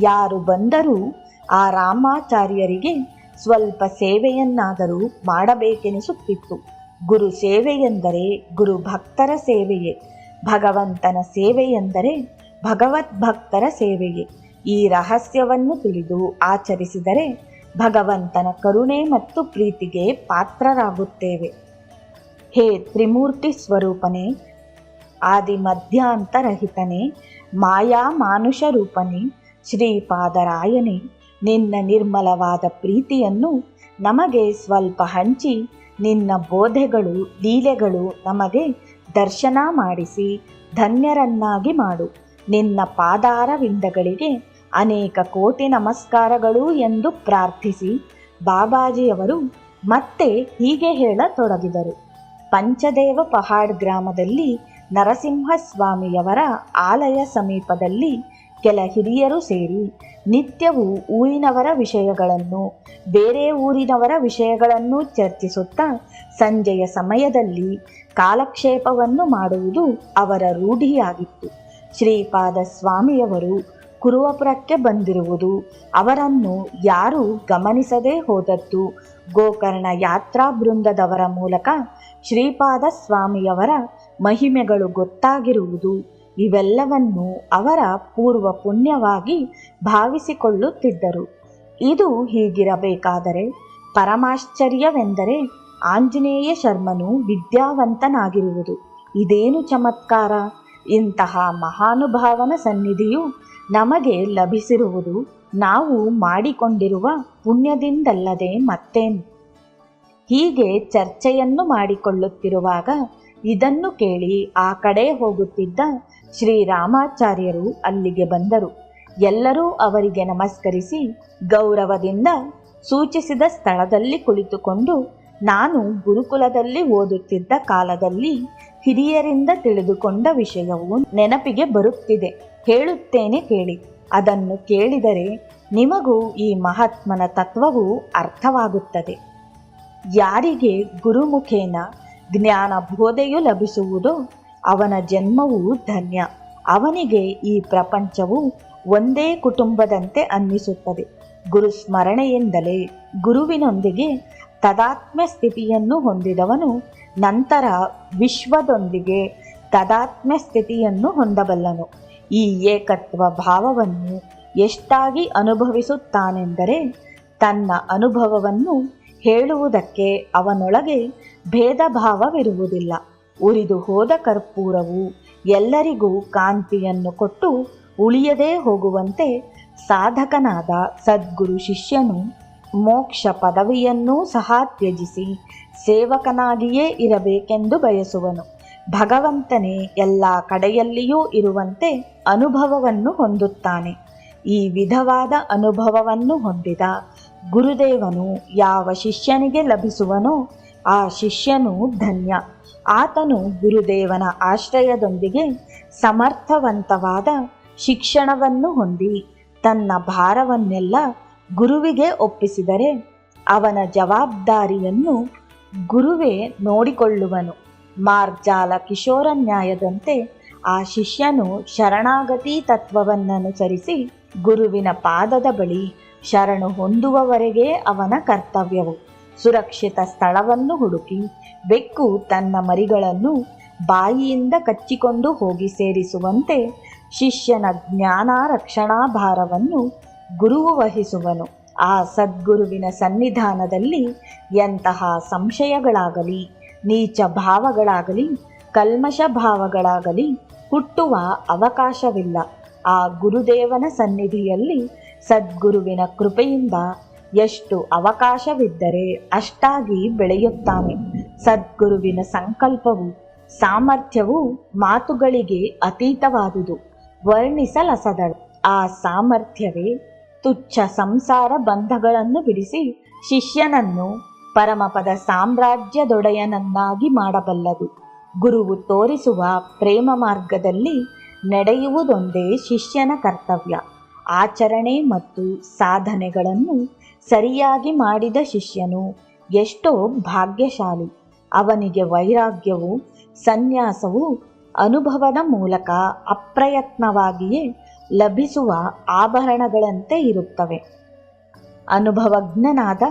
ಯಾರು ಬಂದರೂ ಆ ರಾಮಾಚಾರ್ಯರಿಗೆ ಸ್ವಲ್ಪ ಸೇವೆಯನ್ನಾದರೂ ಮಾಡಬೇಕೆನಿಸುತ್ತಿತ್ತು. ಗುರು ಸೇವೆಯೆಂದರೆ ಗುರು ಭಕ್ತರ ಸೇವೆಯೇ, ಭಗವಂತನ ಸೇವೆಯೆಂದರೆ ಭಗವದ್ಭಕ್ತರ ಸೇವೆಯೇ. ಈ ರಹಸ್ಯವನ್ನು ತಿಳಿದು ಆಚರಿಸಿದರೆ ಭಗವಂತನ ಕರುಣೆ ಮತ್ತು ಪ್ರೀತಿಗೆ ಪಾತ್ರರಾಗುತ್ತೇವೆ. ಹೇ ತ್ರಿಮೂರ್ತಿ ಸ್ವರೂಪನೇ, ಆದಿ ಮಧ್ಯಾಂತರಹಿತನೇ, ಮಾಯಾ ಮಾನುಷ ರೂಪನೇ, ಶ್ರೀಪಾದರಾಯನೇ, ನಿನ್ನ ನಿರ್ಮಲವಾದ ಪ್ರೀತಿಯನ್ನು ನಮಗೆ ಸ್ವಲ್ಪ ಹಂಚಿ ನಿನ್ನ ಬೋಧೆಗಳು ಲೀಲೆಗಳು ನಮಗೆ ದರ್ಶನ ಮಾಡಿಸಿ ಧನ್ಯರನ್ನಾಗಿ ಮಾಡು. ನಿನ್ನ ಪಾದಾರವಿಂದಗಳಿಗೆ ಅನೇಕ ಕೋಟಿ ನಮಸ್ಕಾರಗಳು ಎಂದು ಪ್ರಾರ್ಥಿಸಿ ಬಾಬಾಜಿಯವರು ಮತ್ತೆ ಹೀಗೆ ಹೇಳತೊಡಗಿದರು. ಪಂಚದೇವ ಪಹಾಡ್ ಗ್ರಾಮದಲ್ಲಿ ನರಸಿಂಹಸ್ವಾಮಿಯವರ ಆಲಯ ಸಮೀಪದಲ್ಲಿ ಕೆಲ ಹಿರಿಯರು ಸೇರಿ ನಿತ್ಯವೂ ಊರಿನವರ ವಿಷಯಗಳನ್ನು ಬೇರೆ ಊರಿನವರ ವಿಷಯಗಳನ್ನು ಚರ್ಚಿಸುತ್ತಾ ಸಂಜೆಯ ಸಮಯದಲ್ಲಿ ಕಾಲಕ್ಷೇಪವನ್ನು ಮಾಡುವುದು ಅವರ ರೂಢಿಯಾಗಿತ್ತು. ಶ್ರೀಪಾದ ಸ್ವಾಮಿಯವರು ಕುರುವಪುರಕ್ಕೆ ಬಂದಿರುವುದು, ಅವರನ್ನು ಯಾರೂ ಗಮನಿಸದೇ ಹೋದದ್ದು, ಗೋಕರ್ಣ ಯಾತ್ರಾ ಬೃಂದದವರ ಮೂಲಕ ಶ್ರೀಪಾದ ಸ್ವಾಮಿಯವರ ಮಹಿಮೆಗಳು ಗೊತ್ತಾಗಿರುವುದು, ಇವೆಲ್ಲವನ್ನು ಅವರ ಪೂರ್ವ ಪುಣ್ಯವಾಗಿ ಭಾವಿಸಿಕೊಳ್ಳುತ್ತಿದ್ದರು. ಇದು ಹೀಗಿರಬೇಕಾದರೆ ಪರಮಾಶ್ಚರ್ಯವೆಂದರೆ ಆಂಜನೇಯ ಶರ್ಮನು ವಿದ್ಯಾವಂತನಾಗಿರುವುದು. ಇದೇನು ಚಮತ್ಕಾರ! ಇಂತಹ ಮಹಾನುಭಾವನ ಸನ್ನಿಧಿಯು ನಮಗೆ ಲಭಿಸಿರುವುದು ನಾವು ಮಾಡಿಕೊಂಡಿರುವ ಪುಣ್ಯದಿಂದಲ್ಲದೆ ಮತ್ತೇನು? ಹೀಗೆ ಚರ್ಚೆಯನ್ನು ಮಾಡಿಕೊಳ್ಳುತ್ತಿರುವಾಗ ಇದನ್ನು ಕೇಳಿ ಆ ಕಡೆ ಹೋಗುತ್ತಿದ್ದ ಶ್ರೀರಾಮಾಚಾರ್ಯರು ಅಲ್ಲಿಗೆ ಬಂದರು. ಎಲ್ಲರೂ ಅವರಿಗೆ ನಮಸ್ಕರಿಸಿ ಗೌರವದಿಂದ ಸೂಚಿಸಿದ ಸ್ಥಳದಲ್ಲಿ ಕುಳಿತುಕೊಂಡು, ನಾನು ಗುರುಕುಲದಲ್ಲಿ ಓದುತ್ತಿದ್ದ ಕಾಲದಲ್ಲಿ ಹಿರಿಯರಿಂದ ತಿಳಿದುಕೊಂಡ ವಿಷಯವು ನೆನಪಿಗೆ ಬರುತ್ತಿದೆ, ಹೇಳುತ್ತೇನೆ ಕೇಳಿ. ಅದನ್ನು ಕೇಳಿದರೆ ನಿಮಗೂ ಈ ಮಹಾತ್ಮನ ತತ್ವವು ಅರ್ಥವಾಗುತ್ತದೆ. ಯಾರಿಗೆ ಗುರುಮುಖೇನ ಜ್ಞಾನ ಬೋಧೆಯು ಲಭಿಸುವುದೋ ಅವನ ಜನ್ಮವು ಧನ್ಯ. ಅವನಿಗೆ ಈ ಪ್ರಪಂಚವು ಒಂದೇ ಕುಟುಂಬದಂತೆ ಅನ್ನಿಸುತ್ತದೆ. ಗುರುಸ್ಮರಣೆಯಿಂದಲೇ ಗುರುವಿನೊಂದಿಗೆ ತದಾತ್ಮ್ಯ ಸ್ಥಿತಿಯನ್ನು ಹೊಂದಿದವನು ನಂತರ ವಿಶ್ವದೊಂದಿಗೆ ತದಾತ್ಮ್ಯ ಸ್ಥಿತಿಯನ್ನು ಹೊಂದಬಲ್ಲನು. ಈ ಏಕತ್ವ ಭಾವವನ್ನು ಎಷ್ಟಾಗಿ ಅನುಭವಿಸುತ್ತಾನೆಂದರೆ ತನ್ನ ಅನುಭವವನ್ನು ಹೇಳುವುದಕ್ಕೆ ಅವನೊಳಗೆ ಭೇದ ಭಾವವಿರುವುದಿಲ್ಲ. ಉರಿದು ಹೋದ ಕರ್ಪೂರವು ಎಲ್ಲರಿಗೂ ಕಾಂತಿಯನ್ನು ಕೊಟ್ಟು ಉಳಿಯದೇ ಹೋಗುವಂತೆ ಸಾಧಕನಾದ ಸದ್ಗುರು ಶಿಷ್ಯನು ಮೋಕ್ಷ ಪದವಿಯನ್ನೂ ಸಹ ತ್ಯಜಿಸಿ ಸೇವಕನಾಗಿಯೇ ಇರಬೇಕೆಂದು ಬಯಸುವನು. ಭಗವಂತನೇ ಎಲ್ಲ ಕಡೆಯಲ್ಲಿಯೂ ಇರುವಂತೆ ಅನುಭವವನ್ನು ಹೊಂದುತ್ತಾನೆ. ಈ ವಿಧವಾದ ಅನುಭವವನ್ನು ಹೊಂದಿದ ಗುರುದೇವನು ಯಾವ ಶಿಷ್ಯನಿಗೆ ಲಭಿಸುವನೋ ಆ ಶಿಷ್ಯನು ಧನ್ಯ. ಆತನು ಗುರುದೇವನ ಆಶ್ರಯದೊಂದಿಗೆ ಸಮರ್ಥವಂತವಾದ ಶಿಕ್ಷಣವನ್ನು ಹೊಂದಿ ತನ್ನ ಭಾರವನ್ನೆಲ್ಲ ಗುರುವಿಗೆ ಒಪ್ಪಿಸಿದರೆ ಅವನ ಜವಾಬ್ದಾರಿಯನ್ನು ಗುರುವೇ ನೋಡಿಕೊಳ್ಳುವನು. ಮಾರ್ಜಾಲ ಕಿಶೋರ ನ್ಯಾಯದಂತೆ ಆ ಶಿಷ್ಯನು ಶರಣಾಗತಿ ತತ್ವವನ್ನನುಸರಿಸಿ ಗುರುವಿನ ಪಾದದ ಬಳಿ ಶರಣು ಹೊಂದುವವರೆಗೆ ಅವನ ಕರ್ತವ್ಯವು. ಸುರಕ್ಷಿತ ಸ್ಥಳವನ್ನು ಹುಡುಕಿ ಬೆಕ್ಕು ತನ್ನ ಮರಿಗಳನ್ನು ಬಾಯಿಯಿಂದ ಕಚ್ಚಿಕೊಂಡು ಹೋಗಿ ಸೇರಿಸುವಂತೆ ಶಿಷ್ಯನ ಜ್ಞಾನ ರಕ್ಷಣಾ ಭಾರವನ್ನು ಗುರುವು ವಹಿಸುವನು. ಆ ಸದ್ಗುರುವಿನ ಸನ್ನಿಧಾನದಲ್ಲಿ ಎಂತಹ ಸಂಶಯಗಳಾಗಲಿ, ನೀಚ ಭಾವಗಳಾಗಲಿ, ಕಲ್ಮಶ ಭಾವಗಳಾಗಲಿ ಹುಟ್ಟುವ ಅವಕಾಶವಿಲ್ಲ. ಆ ಗುರುದೇವನ ಸನ್ನಿಧಿಯಲ್ಲಿ ಸದ್ಗುರುವಿನ ಕೃಪೆಯಿಂದ ಎಷ್ಟು ಅವಕಾಶವಿದ್ದರೆ ಅಷ್ಟಾಗಿ ಬೆಳೆಯುತ್ತಾನೆ. ಸದ್ಗುರುವಿನ ಸಂಕಲ್ಪವು ಸಾಮರ್ಥ್ಯವು ಮಾತುಗಳಿಗೆ ಅತೀತವಾದುದು, ವರ್ಣಿಸಲಸದಳು. ಆ ಸಾಮರ್ಥ್ಯವೇ ತುಚ್ಛ ಸಂಸಾರ ಬಂಧಗಳನ್ನು ಬಿಡಿಸಿ ಶಿಷ್ಯನನ್ನು ಪರಮಪದ ಸಾಮ್ರಾಜ್ಯದೊಡೆಯನನ್ನಾಗಿ ಮಾಡಬಲ್ಲದು. ಗುರುವು ತೋರಿಸುವ ಪ್ರೇಮ ಮಾರ್ಗದಲ್ಲಿ ನಡೆಯುವುದೊಂದೇ ಶಿಷ್ಯನ ಕರ್ತವ್ಯ. ಆಚರಣೆ ಮತ್ತು ಸಾಧನೆಗಳನ್ನು ಸರಿಯಾಗಿ ಮಾಡಿದ ಶಿಷ್ಯನು ಎಷ್ಟೋ ಭಾಗ್ಯಶಾಲಿ. ಅವನಿಗೆ ವೈರಾಗ್ಯವು, ಸನ್ಯಾಸವು ಅನುಭವದ ಮೂಲಕ ಅಪ್ರಯತ್ನವಾಗಿಯೇ ಲಭಿಸುವ ಆಭರಣಗಳಂತೆ ಇರುತ್ತವೆ. ಅನುಭವಜ್ಞನಾದ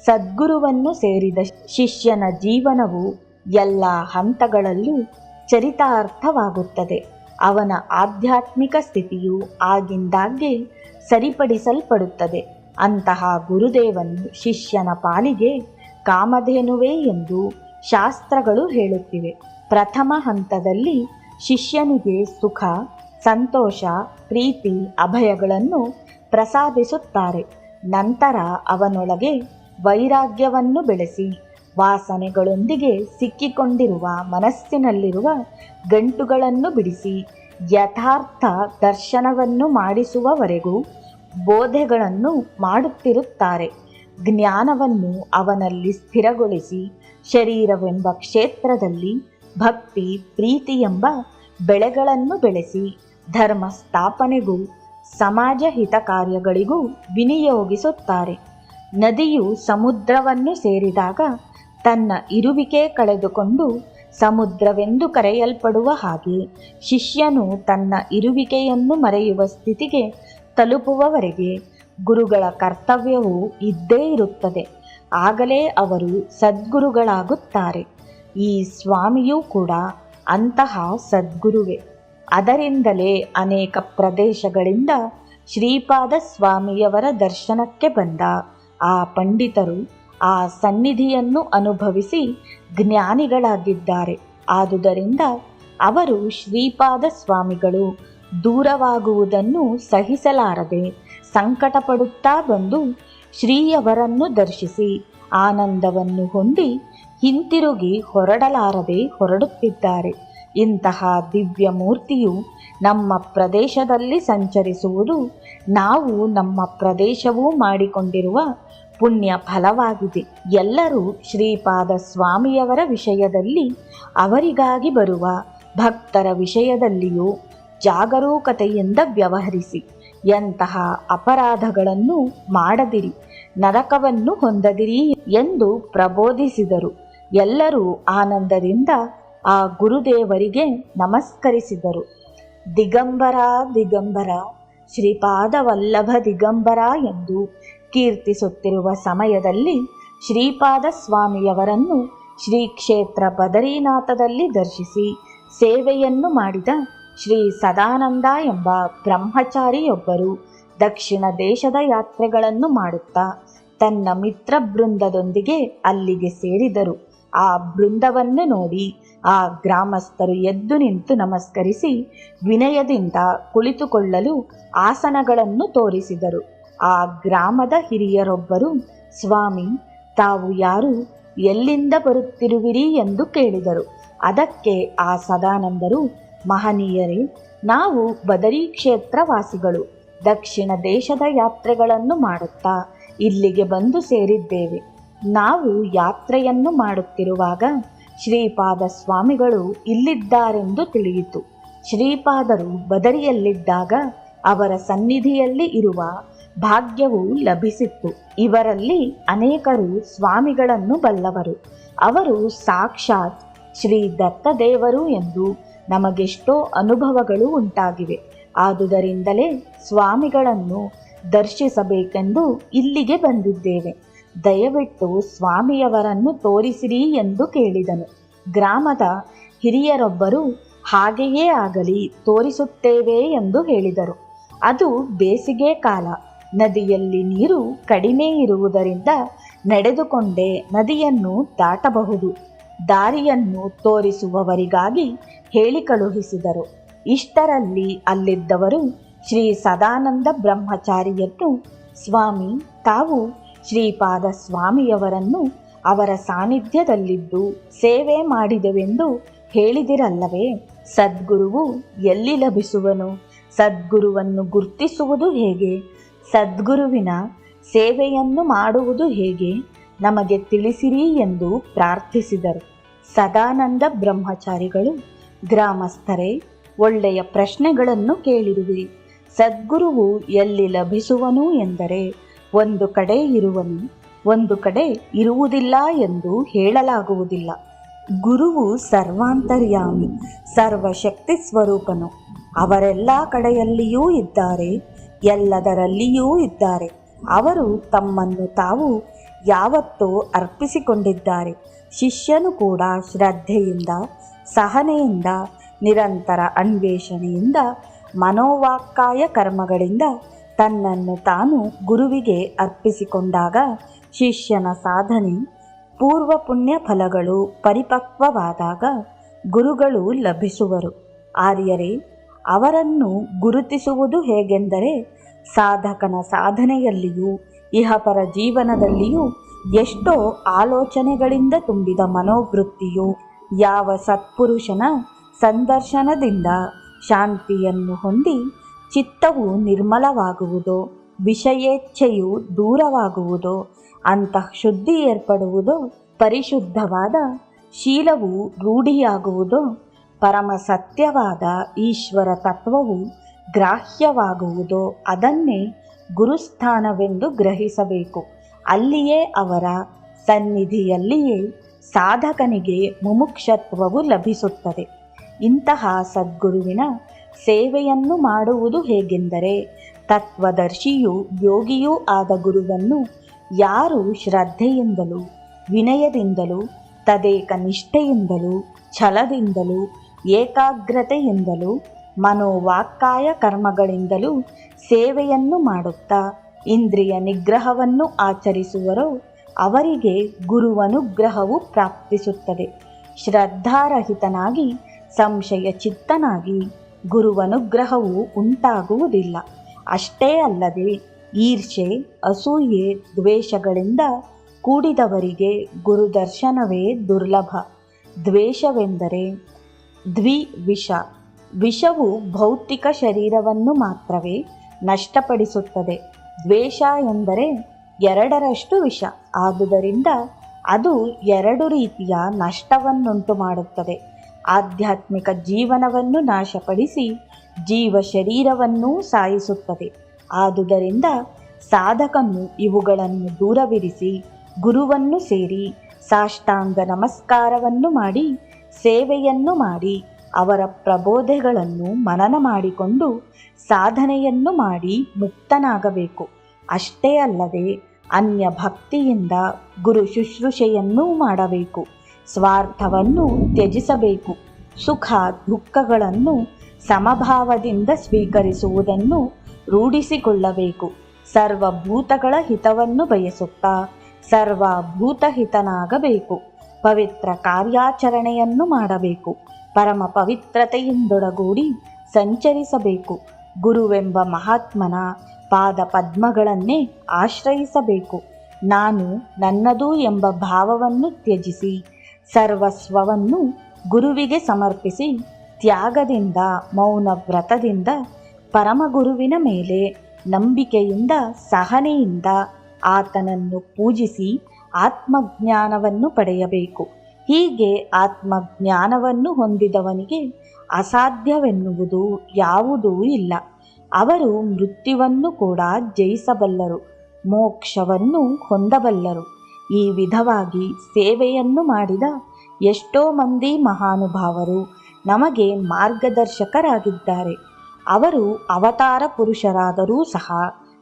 ಸದ್ಗುರುವನ್ನು ಸೇರಿದ ಶಿಷ್ಯನ ಜೀವನವು ಎಲ್ಲ ಹಂತಗಳಲ್ಲೂ ಚರಿತಾರ್ಥವಾಗುತ್ತದೆ. ಅವನ ಆಧ್ಯಾತ್ಮಿಕ ಸ್ಥಿತಿಯು ಆಗಿಂದಾಗ್ಗೆ ಸರಿಪಡಿಸಲ್ಪಡುತ್ತದೆ. ಅಂತಹ ಗುರುದೇವನು ಶಿಷ್ಯನ ಪಾಲಿಗೆ ಕಾಮಧೇನುವೇ ಎಂದು ಶಾಸ್ತ್ರಗಳು ಹೇಳುತ್ತಿವೆ. ಪ್ರಥಮ ಹಂತದಲ್ಲಿ ಶಿಷ್ಯನಿಗೆ ಸುಖ, ಸಂತೋಷ, ಪ್ರೀತಿ, ಅಭಯಗಳನ್ನು ಪ್ರಸಾದಿಸುತ್ತಾರೆ. ನಂತರ ಅವನೊಳಗೆ ವೈರಾಗ್ಯವನ್ನು ಬೆಳೆಸಿ ವಾಸನೆಗಳೊಂದಿಗೆ ಸಿಕ್ಕಿಕೊಂಡಿರುವ ಮನಸ್ಸಿನಲ್ಲಿರುವ ಗಂಟುಗಳನ್ನು ಬಿಡಿಸಿ ಯಥಾರ್ಥ ದರ್ಶನವನ್ನು ಮಾಡಿಸುವವರೆಗೂ ಬೋಧೆಗಳನ್ನು ಮಾಡುತ್ತಿರುತ್ತಾರೆ. ಜ್ಞಾನವನ್ನು ಅವನಲ್ಲಿ ಸ್ಥಿರಗೊಳಿಸಿ ಶರೀರವೆಂಬ ಕ್ಷೇತ್ರದಲ್ಲಿ ಭಕ್ತಿ, ಪ್ರೀತಿ ಎಂಬ ಬೆಳೆಗಳನ್ನು ಬೆಳೆಸಿ ಧರ್ಮ ಸ್ಥಾಪನೆಗೂ ಸಮಾಜ ಹಿತ ಕಾರ್ಯಗಳಿಗೂ ವಿನಿಯೋಗಿಸುತ್ತಾರೆ. ನದಿಯು ಸಮುದ್ರವನ್ನು ಸೇರಿದಾಗ ತನ್ನ ಇರುವಿಕೆ ಕಳೆದುಕೊಂಡು ಸಮುದ್ರವೆಂದು ಕರೆಯಲ್ಪಡುವ ಹಾಗೆ ಶಿಷ್ಯನು ತನ್ನ ಇರುವಿಕೆಯನ್ನು ಮರೆಯುವ ಸ್ಥಿತಿಗೆ ತಲುಪುವವರೆಗೆ ಗುರುಗಳ ಕರ್ತವ್ಯವು ಇದ್ದೇ ಇರುತ್ತದೆ. ಆಗಲೇ ಅವರು ಸದ್ಗುರುಗಳಾಗುತ್ತಾರೆ. ಈ ಸ್ವಾಮಿಯೂ ಕೂಡ ಅಂತಹ ಸದ್ಗುರುವೇ. ಅದರಿಂದಲೇ ಅನೇಕ ಪ್ರದೇಶಗಳಿಂದ ಶ್ರೀಪಾದ ಸ್ವಾಮಿಯವರ ದರ್ಶನಕ್ಕೆ ಬಂದ ಆ ಪಂಡಿತರು ಆ ಸನ್ನಿಧಿಯನ್ನು ಅನುಭವಿಸಿ ಜ್ಞಾನಿಗಳಾಗಿದ್ದಾರೆ. ಆದುದರಿಂದ ಅವರು ಶ್ರೀಪಾದ ಸ್ವಾಮಿಗಳು ದೂರವಾಗುವುದನ್ನು ಸಹಿಸಲಾರದೆ ಸಂಕಟಪಡುತ್ತಾ ಬಂದು ಶ್ರೀಯವರನ್ನು ದರ್ಶಿಸಿ ಆನಂದವನ್ನು ಹೊಂದಿ ಹಿಂತಿರುಗಿ ಹೊರಡಲಾರದೆ ಹೊರಡುತ್ತಿದ್ದಾರೆ. ಇಂತಹ ದಿವ್ಯ ಮೂರ್ತಿಯು ನಮ್ಮ ಪ್ರದೇಶದಲ್ಲಿ ಸಂಚರಿಸುವುದು ನಾವು ನಮ್ಮ ಪ್ರದೇಶವೂ ಮಾಡಿಕೊಂಡಿರುವ ಪುಣ್ಯ ಫಲವಾಗಿದೆ. ಎಲ್ಲರೂ ಶ್ರೀಪಾದ ಸ್ವಾಮಿಯವರ ವಿಷಯದಲ್ಲಿ, ಅವರಿಗಾಗಿ ಬರುವ ಭಕ್ತರ ವಿಷಯದಲ್ಲಿಯೂ ಜಾಗರೂಕತೆಯಿಂದ ವ್ಯವಹರಿಸಿ. ಎಂತಹ ಅಪರಾಧಗಳನ್ನು ಮಾಡದಿರಿ, ನರಕವನ್ನು ಹೊಂದದಿರಿ ಎಂದು ಪ್ರಬೋಧಿಸಿದರು. ಎಲ್ಲರೂ ಆನಂದದಿಂದ ಆ ಗುರುದೇವರಿಗೆ ನಮಸ್ಕರಿಸಿದರು. ದಿಗಂಬರ ದಿಗಂಬರ, ಶ್ರೀಪಾದ ವಲ್ಲಭ ದಿಗಂಬರ ಎಂದು ಕೀರ್ತಿಸುತ್ತಿರುವ ಸಮಯದಲ್ಲಿ ಶ್ರೀಪಾದ ಸ್ವಾಮಿಯವರನ್ನು ಶ್ರೀ ಕ್ಷೇತ್ರ ಬದರೀನಾಥದಲ್ಲಿ ದರ್ಶಿಸಿ ಸೇವೆಯನ್ನು ಮಾಡಿದ ಶ್ರೀ ಸದಾನಂದ ಎಂಬ ಬ್ರಹ್ಮಚಾರಿಯೊಬ್ಬರು ದಕ್ಷಿಣ ದೇಶದ ಯಾತ್ರೆಗಳನ್ನು ಮಾಡುತ್ತಾ ತನ್ನ ಮಿತ್ರ ಬೃಂದದೊಂದಿಗೆ ಅಲ್ಲಿಗೆ ಸೇರಿದರು. ಆ ಬೃಂದವನ್ನು ನೋಡಿ ಆ ಗ್ರಾಮಸ್ಥರು ಎದ್ದು ನಿಂತು ನಮಸ್ಕರಿಸಿ ವಿನಯದಿಂದ ಕುಳಿತುಕೊಳ್ಳಲು ಆಸನಗಳನ್ನು ತೋರಿಸಿದರು. ಆ ಗ್ರಾಮದ ಹಿರಿಯರೊಬ್ಬರು, ಸ್ವಾಮಿ, ತಾವು ಯಾರು, ಎಲ್ಲಿಂದ ಬರುತ್ತಿರುವಿರಿ ಎಂದು ಕೇಳಿದರು. ಅದಕ್ಕೆ ಆ ಸದಾನಂದರು, ಮಹನೀಯರೇ, ನಾವು ಬದರಿ ಕ್ಷೇತ್ರವಾಸಿಗಳು. ದಕ್ಷಿಣ ದೇಶದ ಯಾತ್ರೆಗಳನ್ನು ಮಾಡುತ್ತಾ ಇಲ್ಲಿಗೆ ಬಂದು ಸೇರಿದ್ದೇವೆ. ನಾವು ಯಾತ್ರೆಯನ್ನು ಮಾಡುತ್ತಿರುವಾಗ ಶ್ರೀಪಾದ ಸ್ವಾಮಿಗಳು ಇಲ್ಲಿದ್ದಾರೆಂದು ತಿಳಿಯಿತು. ಶ್ರೀಪಾದರು ಬದರಿಯಲ್ಲಿದ್ದಾಗ ಅವರ ಸನ್ನಿಧಿಯಲ್ಲಿ ಇರುವ ಭಾಗ್ಯವು ಲಭಿಸಿತ್ತು. ಇವರಲ್ಲಿ ಅನೇಕರು ಸ್ವಾಮಿಗಳನ್ನು ಬಲ್ಲವರು. ಅವರು ಸಾಕ್ಷಾತ್ ಶ್ರೀ ದತ್ತದೇವರು ಎಂದು ನಮಗೆಷ್ಟೋ ಅನುಭವಗಳು ಉಂಟಾಗಿವೆ. ಆದುದರಿಂದಲೇ ಸ್ವಾಮಿಗಳನ್ನು ದರ್ಶಿಸಬೇಕೆಂದು ಇಲ್ಲಿಗೆ ಬಂದಿದ್ದೇವೆ. ದಯವಿಟ್ಟು ಸ್ವಾಮಿಯವರನ್ನು ತೋರಿಸಿರಿ ಎಂದು ಕೇಳಿದನು. ಗ್ರಾಮದ ಹಿರಿಯರೊಬ್ಬರು, ಹಾಗೆಯೇ ಆಗಲಿ, ತೋರಿಸುತ್ತೇವೆ ಎಂದು ಹೇಳಿದರು. ಅದು ಬೇಸಿಗೆ ಕಾಲ. ನದಿಯಲ್ಲಿ ನೀರು ಕಡಿಮೆ ಇರುವುದರಿಂದ ನಡೆದುಕೊಂಡೇ ನದಿಯನ್ನು ದಾಟಬಹುದು. ದಾರಿಯನ್ನು ತೋರಿಸುವವರಿಗಾಗಿ ಹೇಳಿ ಕಳುಹಿಸಿದರು. ಇಷ್ಟರಲ್ಲಿ ಅಲ್ಲಿದ್ದವರು ಶ್ರೀ ಸದಾನಂದ ಬ್ರಹ್ಮಚಾರಿಯನ್ನು, ಸ್ವಾಮಿ, ತಾವು ಶ್ರೀಪಾದ ಸ್ವಾಮಿಯವರನ್ನು ಅವರ ಸಾನ್ನಿಧ್ಯದಲ್ಲಿದ್ದು ಸೇವೆ ಮಾಡಿದೆವೆಂದು ಹೇಳಿದಿರಲ್ಲವೇ? ಸದ್ಗುರುವು ಎಲ್ಲಿ ಲಭಿಸುವನು? ಸದ್ಗುರುವನ್ನು ಗುರ್ತಿಸುವುದು ಹೇಗೆ? ಸದ್ಗುರುವಿನ ಸೇವೆಯನ್ನು ಮಾಡುವುದು ಹೇಗೆ? ನಮಗೆ ತಿಳಿಸಿರಿ ಎಂದು ಪ್ರಾರ್ಥಿಸಿದರು. ಸದಾನಂದ ಬ್ರಹ್ಮಚಾರಿಗಳು, ಗ್ರಾಮಸ್ಥರೇ, ಒಳ್ಳೆಯ ಪ್ರಶ್ನೆಗಳನ್ನು ಕೇಳಿರುವಿರಿ. ಸದ್ಗುರುವು ಎಲ್ಲಿ ಲಭಿಸುವನು ಎಂದರೆ ಒಂದು ಕಡೆ ಇರುವನು, ಒಂದು ಕಡೆ ಇರುವುದಿಲ್ಲ ಎಂದು ಹೇಳಲಾಗುವುದಿಲ್ಲ. ಗುರುವು ಸರ್ವಾಂತರ್ಯಾಮಿ, ಸರ್ವಶಕ್ತಿ ಸ್ವರೂಪನು. ಅವರೆಲ್ಲ ಕಡೆಯಲ್ಲಿಯೂ ಇದ್ದಾರೆ, ಎಲ್ಲದರಲ್ಲಿಯೂ ಇದ್ದಾರೆ. ಅವರು ತಮ್ಮನ್ನು ತಾವು ಯಾವತ್ತೂ ಅರ್ಪಿಸಿಕೊಂಡಿದ್ದಾರೆ. ಶಿಷ್ಯನು ಕೂಡ ಶ್ರದ್ಧೆಯಿಂದ, ಸಹನೆಯಿಂದ, ನಿರಂತರ ಅನ್ವೇಷಣೆಯಿಂದ, ಮನೋವಾಕ್ಕಾಯ ಕರ್ಮಗಳಿಂದ ತನ್ನನ್ನು ತಾನು ಗುರುವಿಗೆ ಅರ್ಪಿಸಿಕೊಂಡಾಗ ಶಿಷ್ಯನ ಸಾಧನೆ, ಪೂರ್ವ ಪುಣ್ಯ ಫಲಗಳು ಪರಿಪಕ್ವವಾದಾಗ ಗುರುಗಳು ಲಭಿಸುವರು. ಆರ್ಯರೇ, ಅವರನ್ನು ಗುರುತಿಸುವುದು ಹೇಗೆಂದರೆ, ಸಾಧಕನ ಸಾಧನೆಯಲ್ಲಿಯೂ ಇಹಪರ ಜೀವನದಲ್ಲಿಯೂ ಎಷ್ಟೋ ಆಲೋಚನೆಗಳಿಂದ ತುಂಬಿದ ಮನೋವೃತ್ತಿಯು ಯಾವ ಸತ್ಪುರುಷನ ಸಂದರ್ಶನದಿಂದ ಶಾಂತಿಯನ್ನು ಹೊಂದಿ ಚಿತ್ತವು ನಿರ್ಮಲವಾಗುವುದೋ, ವಿಷಯೇಚ್ಛೆಯು ದೂರವಾಗುವುದೋ, ಅಂತಃಶುದ್ಧಿ ಏರ್ಪಡುವುದೋ, ಪರಿಶುದ್ಧವಾದ ಶೀಲವು ರೂಢಿಯಾಗುವುದೋ, ಪರಮ ಸತ್ಯವಾದ ಈಶ್ವರ ತತ್ವವು ಗ್ರಾಹ್ಯವಾಗುವುದೋ ಅದನ್ನೇ ಗುರುಸ್ಥಾನವೆಂದು ಗ್ರಹಿಸಬೇಕು. ಅಲ್ಲಿಯೇ ಅವರ ಸನ್ನಿಧಿಯಲ್ಲಿಯೇ ಸಾಧಕನಿಗೆ ಮುಮುಕ್ಷತ್ವವು ಲಭಿಸುತ್ತದೆ. ಇಂತಹ ಸದ್ಗುರುವಿನ ಸೇವೆಯನ್ನು ಮಾಡುವುದು ಹೇಗೆಂದರೆ, ತತ್ವದರ್ಶಿಯೂ ಯೋಗಿಯೂ ಆದ ಗುರುವನ್ನು ಯಾರು ಶ್ರದ್ಧೆಯಿಂದಲೂ, ವಿನಯದಿಂದಲೂ, ತದೇಕ ನಿಷ್ಠೆಯಿಂದಲೂ, ಛಲದಿಂದಲೂ, ಏಕಾಗ್ರತೆಯಿಂದಲೂ, ಮನೋವಾಕ್ಕಾಯ ಕರ್ಮಗಳಿಂದಲೂ ಸೇವೆಯನ್ನು ಮಾಡುತ್ತಾ ಇಂದ್ರಿಯ ನಿಗ್ರಹವನ್ನು ಆಚರಿಸುವರೋ ಅವರಿಗೆ ಗುರುವನುಗ್ರಹವು ಪ್ರಾಪ್ತಿಸುತ್ತದೆ. ಶ್ರದ್ಧಾರಹಿತನಾಗಿ ಸಂಶಯ ಚಿತ್ತನಾಗಿ ಗುರುವನುಗ್ರಹವು ಉಂಟಾಗುವುದಿಲ್ಲ. ಅಷ್ಟೇ ಅಲ್ಲದೆ ಈರ್ಷೆ, ಅಸೂಯೆ, ದ್ವೇಷಗಳಿಂದ ಕೂಡಿದವರಿಗೆ ಗುರುದರ್ಶನವೇ ದುರ್ಲಭ. ದ್ವೇಷವೆಂದರೆ ದ್ವಿವಿಷ. ವಿಷವು ಭೌತಿಕ ಶರೀರವನ್ನು ಮಾತ್ರವೇ ನಷ್ಟಪಡಿಸುತ್ತದೆ. ದ್ವೇಷ ಎಂದರೆ ಎರಡರಷ್ಟು ವಿಷ. ಆದುದರಿಂದ ಅದು ಎರಡು ರೀತಿಯ ನಷ್ಟವನ್ನುಂಟು ಮಾಡುತ್ತದೆ. ಆಧ್ಯಾತ್ಮಿಕ ಜೀವನವನ್ನು ನಾಶಪಡಿಸಿ ಜೀವ ಶರೀರವನ್ನೂ ಸಾಯಿಸುತ್ತದೆ. ಆದುದರಿಂದ ಸಾಧಕನು ಇವುಗಳನ್ನು ದೂರವಿರಿಸಿ ಗುರುವನ್ನು ಸೇರಿ ಸಾಷ್ಟಾಂಗ ನಮಸ್ಕಾರವನ್ನು ಮಾಡಿ ಸೇವೆಯನ್ನು ಮಾಡಿ ಅವರ ಪ್ರಬೋಧೆಗಳನ್ನು ಮನನ ಮಾಡಿಕೊಂಡು ಸಾಧನೆಯನ್ನು ಮಾಡಿ ಮುಕ್ತನಾಗಬೇಕು. ಅಷ್ಟೇ ಅಲ್ಲದೆ ಅನ್ಯ ಭಕ್ತಿಯಿಂದ ಗುರು ಶುಶ್ರೂಷೆಯನ್ನೂ ಮಾಡಬೇಕು. ಸ್ವಾರ್ಥವನ್ನು ತ್ಯಜಿಸಬೇಕು. ಸುಖ ದುಃಖಗಳನ್ನು ಸಮಭಾವದಿಂದ ಸ್ವೀಕರಿಸುವುದನ್ನು ರೂಢಿಸಿಕೊಳ್ಳಬೇಕು. ಸರ್ವಭೂತಗಳ ಹಿತವನ್ನು ಬಯಸುತ್ತಾ ಸರ್ವಭೂತಹಿತನಾಗಬೇಕು. ಪವಿತ್ರ ಕಾರ್ಯಾಚರಣೆಯನ್ನು ಮಾಡಬೇಕು. ಪರಮ ಪವಿತ್ರತೆಯಿಂದೊಡಗೂಡಿ ಸಂಚರಿಸಬೇಕು. ಗುರುವೆಂಬ ಮಹಾತ್ಮನ ಪಾದ ಪದ್ಮಗಳನ್ನೇ ಆಶ್ರಯಿಸಬೇಕು. ನಾನು ನನ್ನದು ಎಂಬ ಭಾವವನ್ನು ತ್ಯಜಿಸಿ ಸರ್ವಸ್ವವನ್ನು ಗುರುವಿಗೆ ಸಮರ್ಪಿಸಿ ತ್ಯಾಗದಿಂದ, ಮೌನ ವ್ರತದಿಂದ, ಪರಮಗುರುವಿನ ಮೇಲೆ ನಂಬಿಕೆಯಿಂದ, ಸಹನೆಯಿಂದ ಆತನನ್ನು ಪೂಜಿಸಿ ಆತ್ಮಜ್ಞಾನವನ್ನು ಪಡೆಯಬೇಕು. ಹೀಗೆ ಆತ್ಮಜ್ಞಾನವನ್ನು ಹೊಂದಿದವನಿಗೆ ಅಸಾಧ್ಯವೆನ್ನುವುದು ಯಾವುದೂ ಇಲ್ಲ. ಅವರು ಮೃತ್ಯುವನ್ನು ಕೂಡ ಜಯಿಸಬಲ್ಲರು, ಮೋಕ್ಷವನ್ನು ಹೊಂದಬಲ್ಲರು. ಈ ವಿಧವಾಗಿ ಸೇವೆಯನ್ನು ಮಾಡಿದ ಎಷ್ಟೋ ಮಂದಿ ಮಹಾನುಭಾವರು ನಮಗೆ ಮಾರ್ಗದರ್ಶಕರಾಗಿದ್ದಾರೆ. ಅವರು ಅವತಾರ ಪುರುಷರಾದರೂ ಸಹ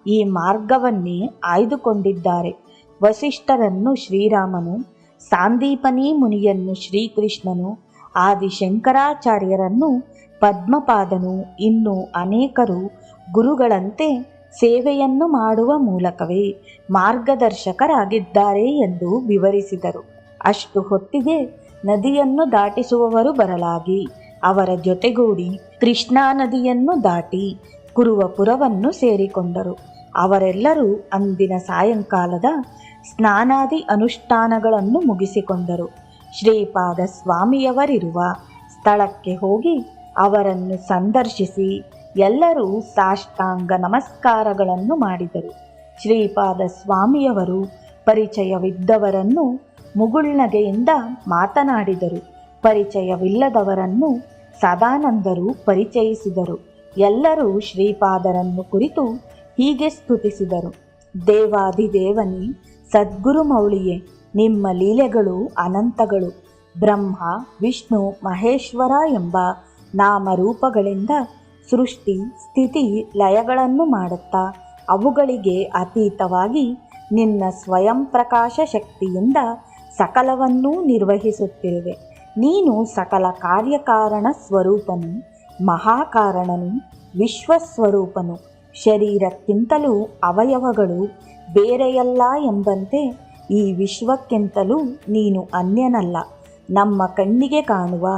ಈ ಮಾರ್ಗವನ್ನೇ ಆಯ್ದುಕೊಂಡಿದ್ದಾರೆ. ವಸಿಷ್ಠರನ್ನು ಶ್ರೀರಾಮನು, ಸಾಂದೀಪನಿ ಮುನಿಯನ್ನು ಶ್ರೀಕೃಷ್ಣನು, ಆದಿಶಂಕರಾಚಾರ್ಯರನ್ನು ಪದ್ಮಪಾದನು, ಇನ್ನೂ ಅನೇಕರು ಗುರುಗಳಂತೆ ಸೇವೆಯನ್ನು ಮಾಡುವ ಮೂಲಕವೇ ಮಾರ್ಗದರ್ಶಕರಾಗಿದ್ದಾರೆ ಎಂದು ವಿವರಿಸಿದರು. ಅಷ್ಟು ಹೊತ್ತಿಗೆ ನದಿಯನ್ನು ದಾಟಿಸುವವರು ಬರಲಾಗಿ ಅವರ ಜೊತೆಗೂಡಿ ಕೃಷ್ಣಾ ನದಿಯನ್ನು ದಾಟಿ ಕುರುವಪುರವನ್ನು ಸೇರಿಕೊಂಡರು. ಅವರೆಲ್ಲರೂ ಅಂದಿನ ಸಾಯಂಕಾಲದ ಸ್ನಾನಾದಿ ಅನುಷ್ಠಾನಗಳನ್ನು ಮುಗಿಸಿಕೊಂಡರು. ಶ್ರೀಪಾದ ಸ್ವಾಮಿಯವರಿರುವ ಸ್ಥಳಕ್ಕೆ ಹೋಗಿ ಅವರನ್ನು ಸಂದರ್ಶಿಸಿ ಎಲ್ಲರೂ ಸಾಷ್ಟಾಂಗ ನಮಸ್ಕಾರಗಳನ್ನು ಮಾಡಿದರು. ಶ್ರೀಪಾದ ಸ್ವಾಮಿಯವರು ಪರಿಚಯವಿದ್ದವರನ್ನು ಮುಗುಳ್ನಗೆಯಿಂದ ಮಾತನಾಡಿದರು. ಪರಿಚಯವಿಲ್ಲದವರನ್ನು ಸದಾನಂದರು ಪರಿಚಯಿಸಿದರು. ಎಲ್ಲರೂ ಶ್ರೀಪಾದರನ್ನು ಕುರಿತು ಹೀಗೆ ಸ್ತುತಿಸಿದರು. ದೇವಾದಿದೇವನೇ, ಸದ್ಗುರು ಮೌಳಿಯೇ, ನಿಮ್ಮ ಲೀಲೆಗಳು ಅನಂತಗಳು. ಬ್ರಹ್ಮ, ವಿಷ್ಣು, ಮಹೇಶ್ವರ ಎಂಬ ನಾಮರೂಪಗಳಿಂದ ಸೃಷ್ಟಿ, ಸ್ಥಿತಿ, ಲಯಗಳನ್ನು ಮಾಡುತ್ತಾ ಅವುಗಳಿಗೆ ಅತೀತವಾಗಿ ನಿನ್ನ ಸ್ವಯಂ ಪ್ರಕಾಶ ಶಕ್ತಿಯಿಂದ ಸಕಲವನ್ನೂ ನಿರ್ವಹಿಸುತ್ತಿರುವೆ. ನೀನು ಸಕಲ ಕಾರ್ಯಕಾರಣ ಸ್ವರೂಪನು, ಮಹಾಕಾರಣನು, ವಿಶ್ವಸ್ವರೂಪನು. ಶರೀರಕ್ಕಿಂತಲೂ ಅವಯವಗಳು ಬೇರೆಯಲ್ಲ ಎಂಬಂತೆ ಈ ವಿಶ್ವಕ್ಕಿಂತಲೂ ನೀನು ಅನ್ಯನಲ್ಲ. ನಮ್ಮ ಕಣ್ಣಿಗೆ ಕಾಣುವ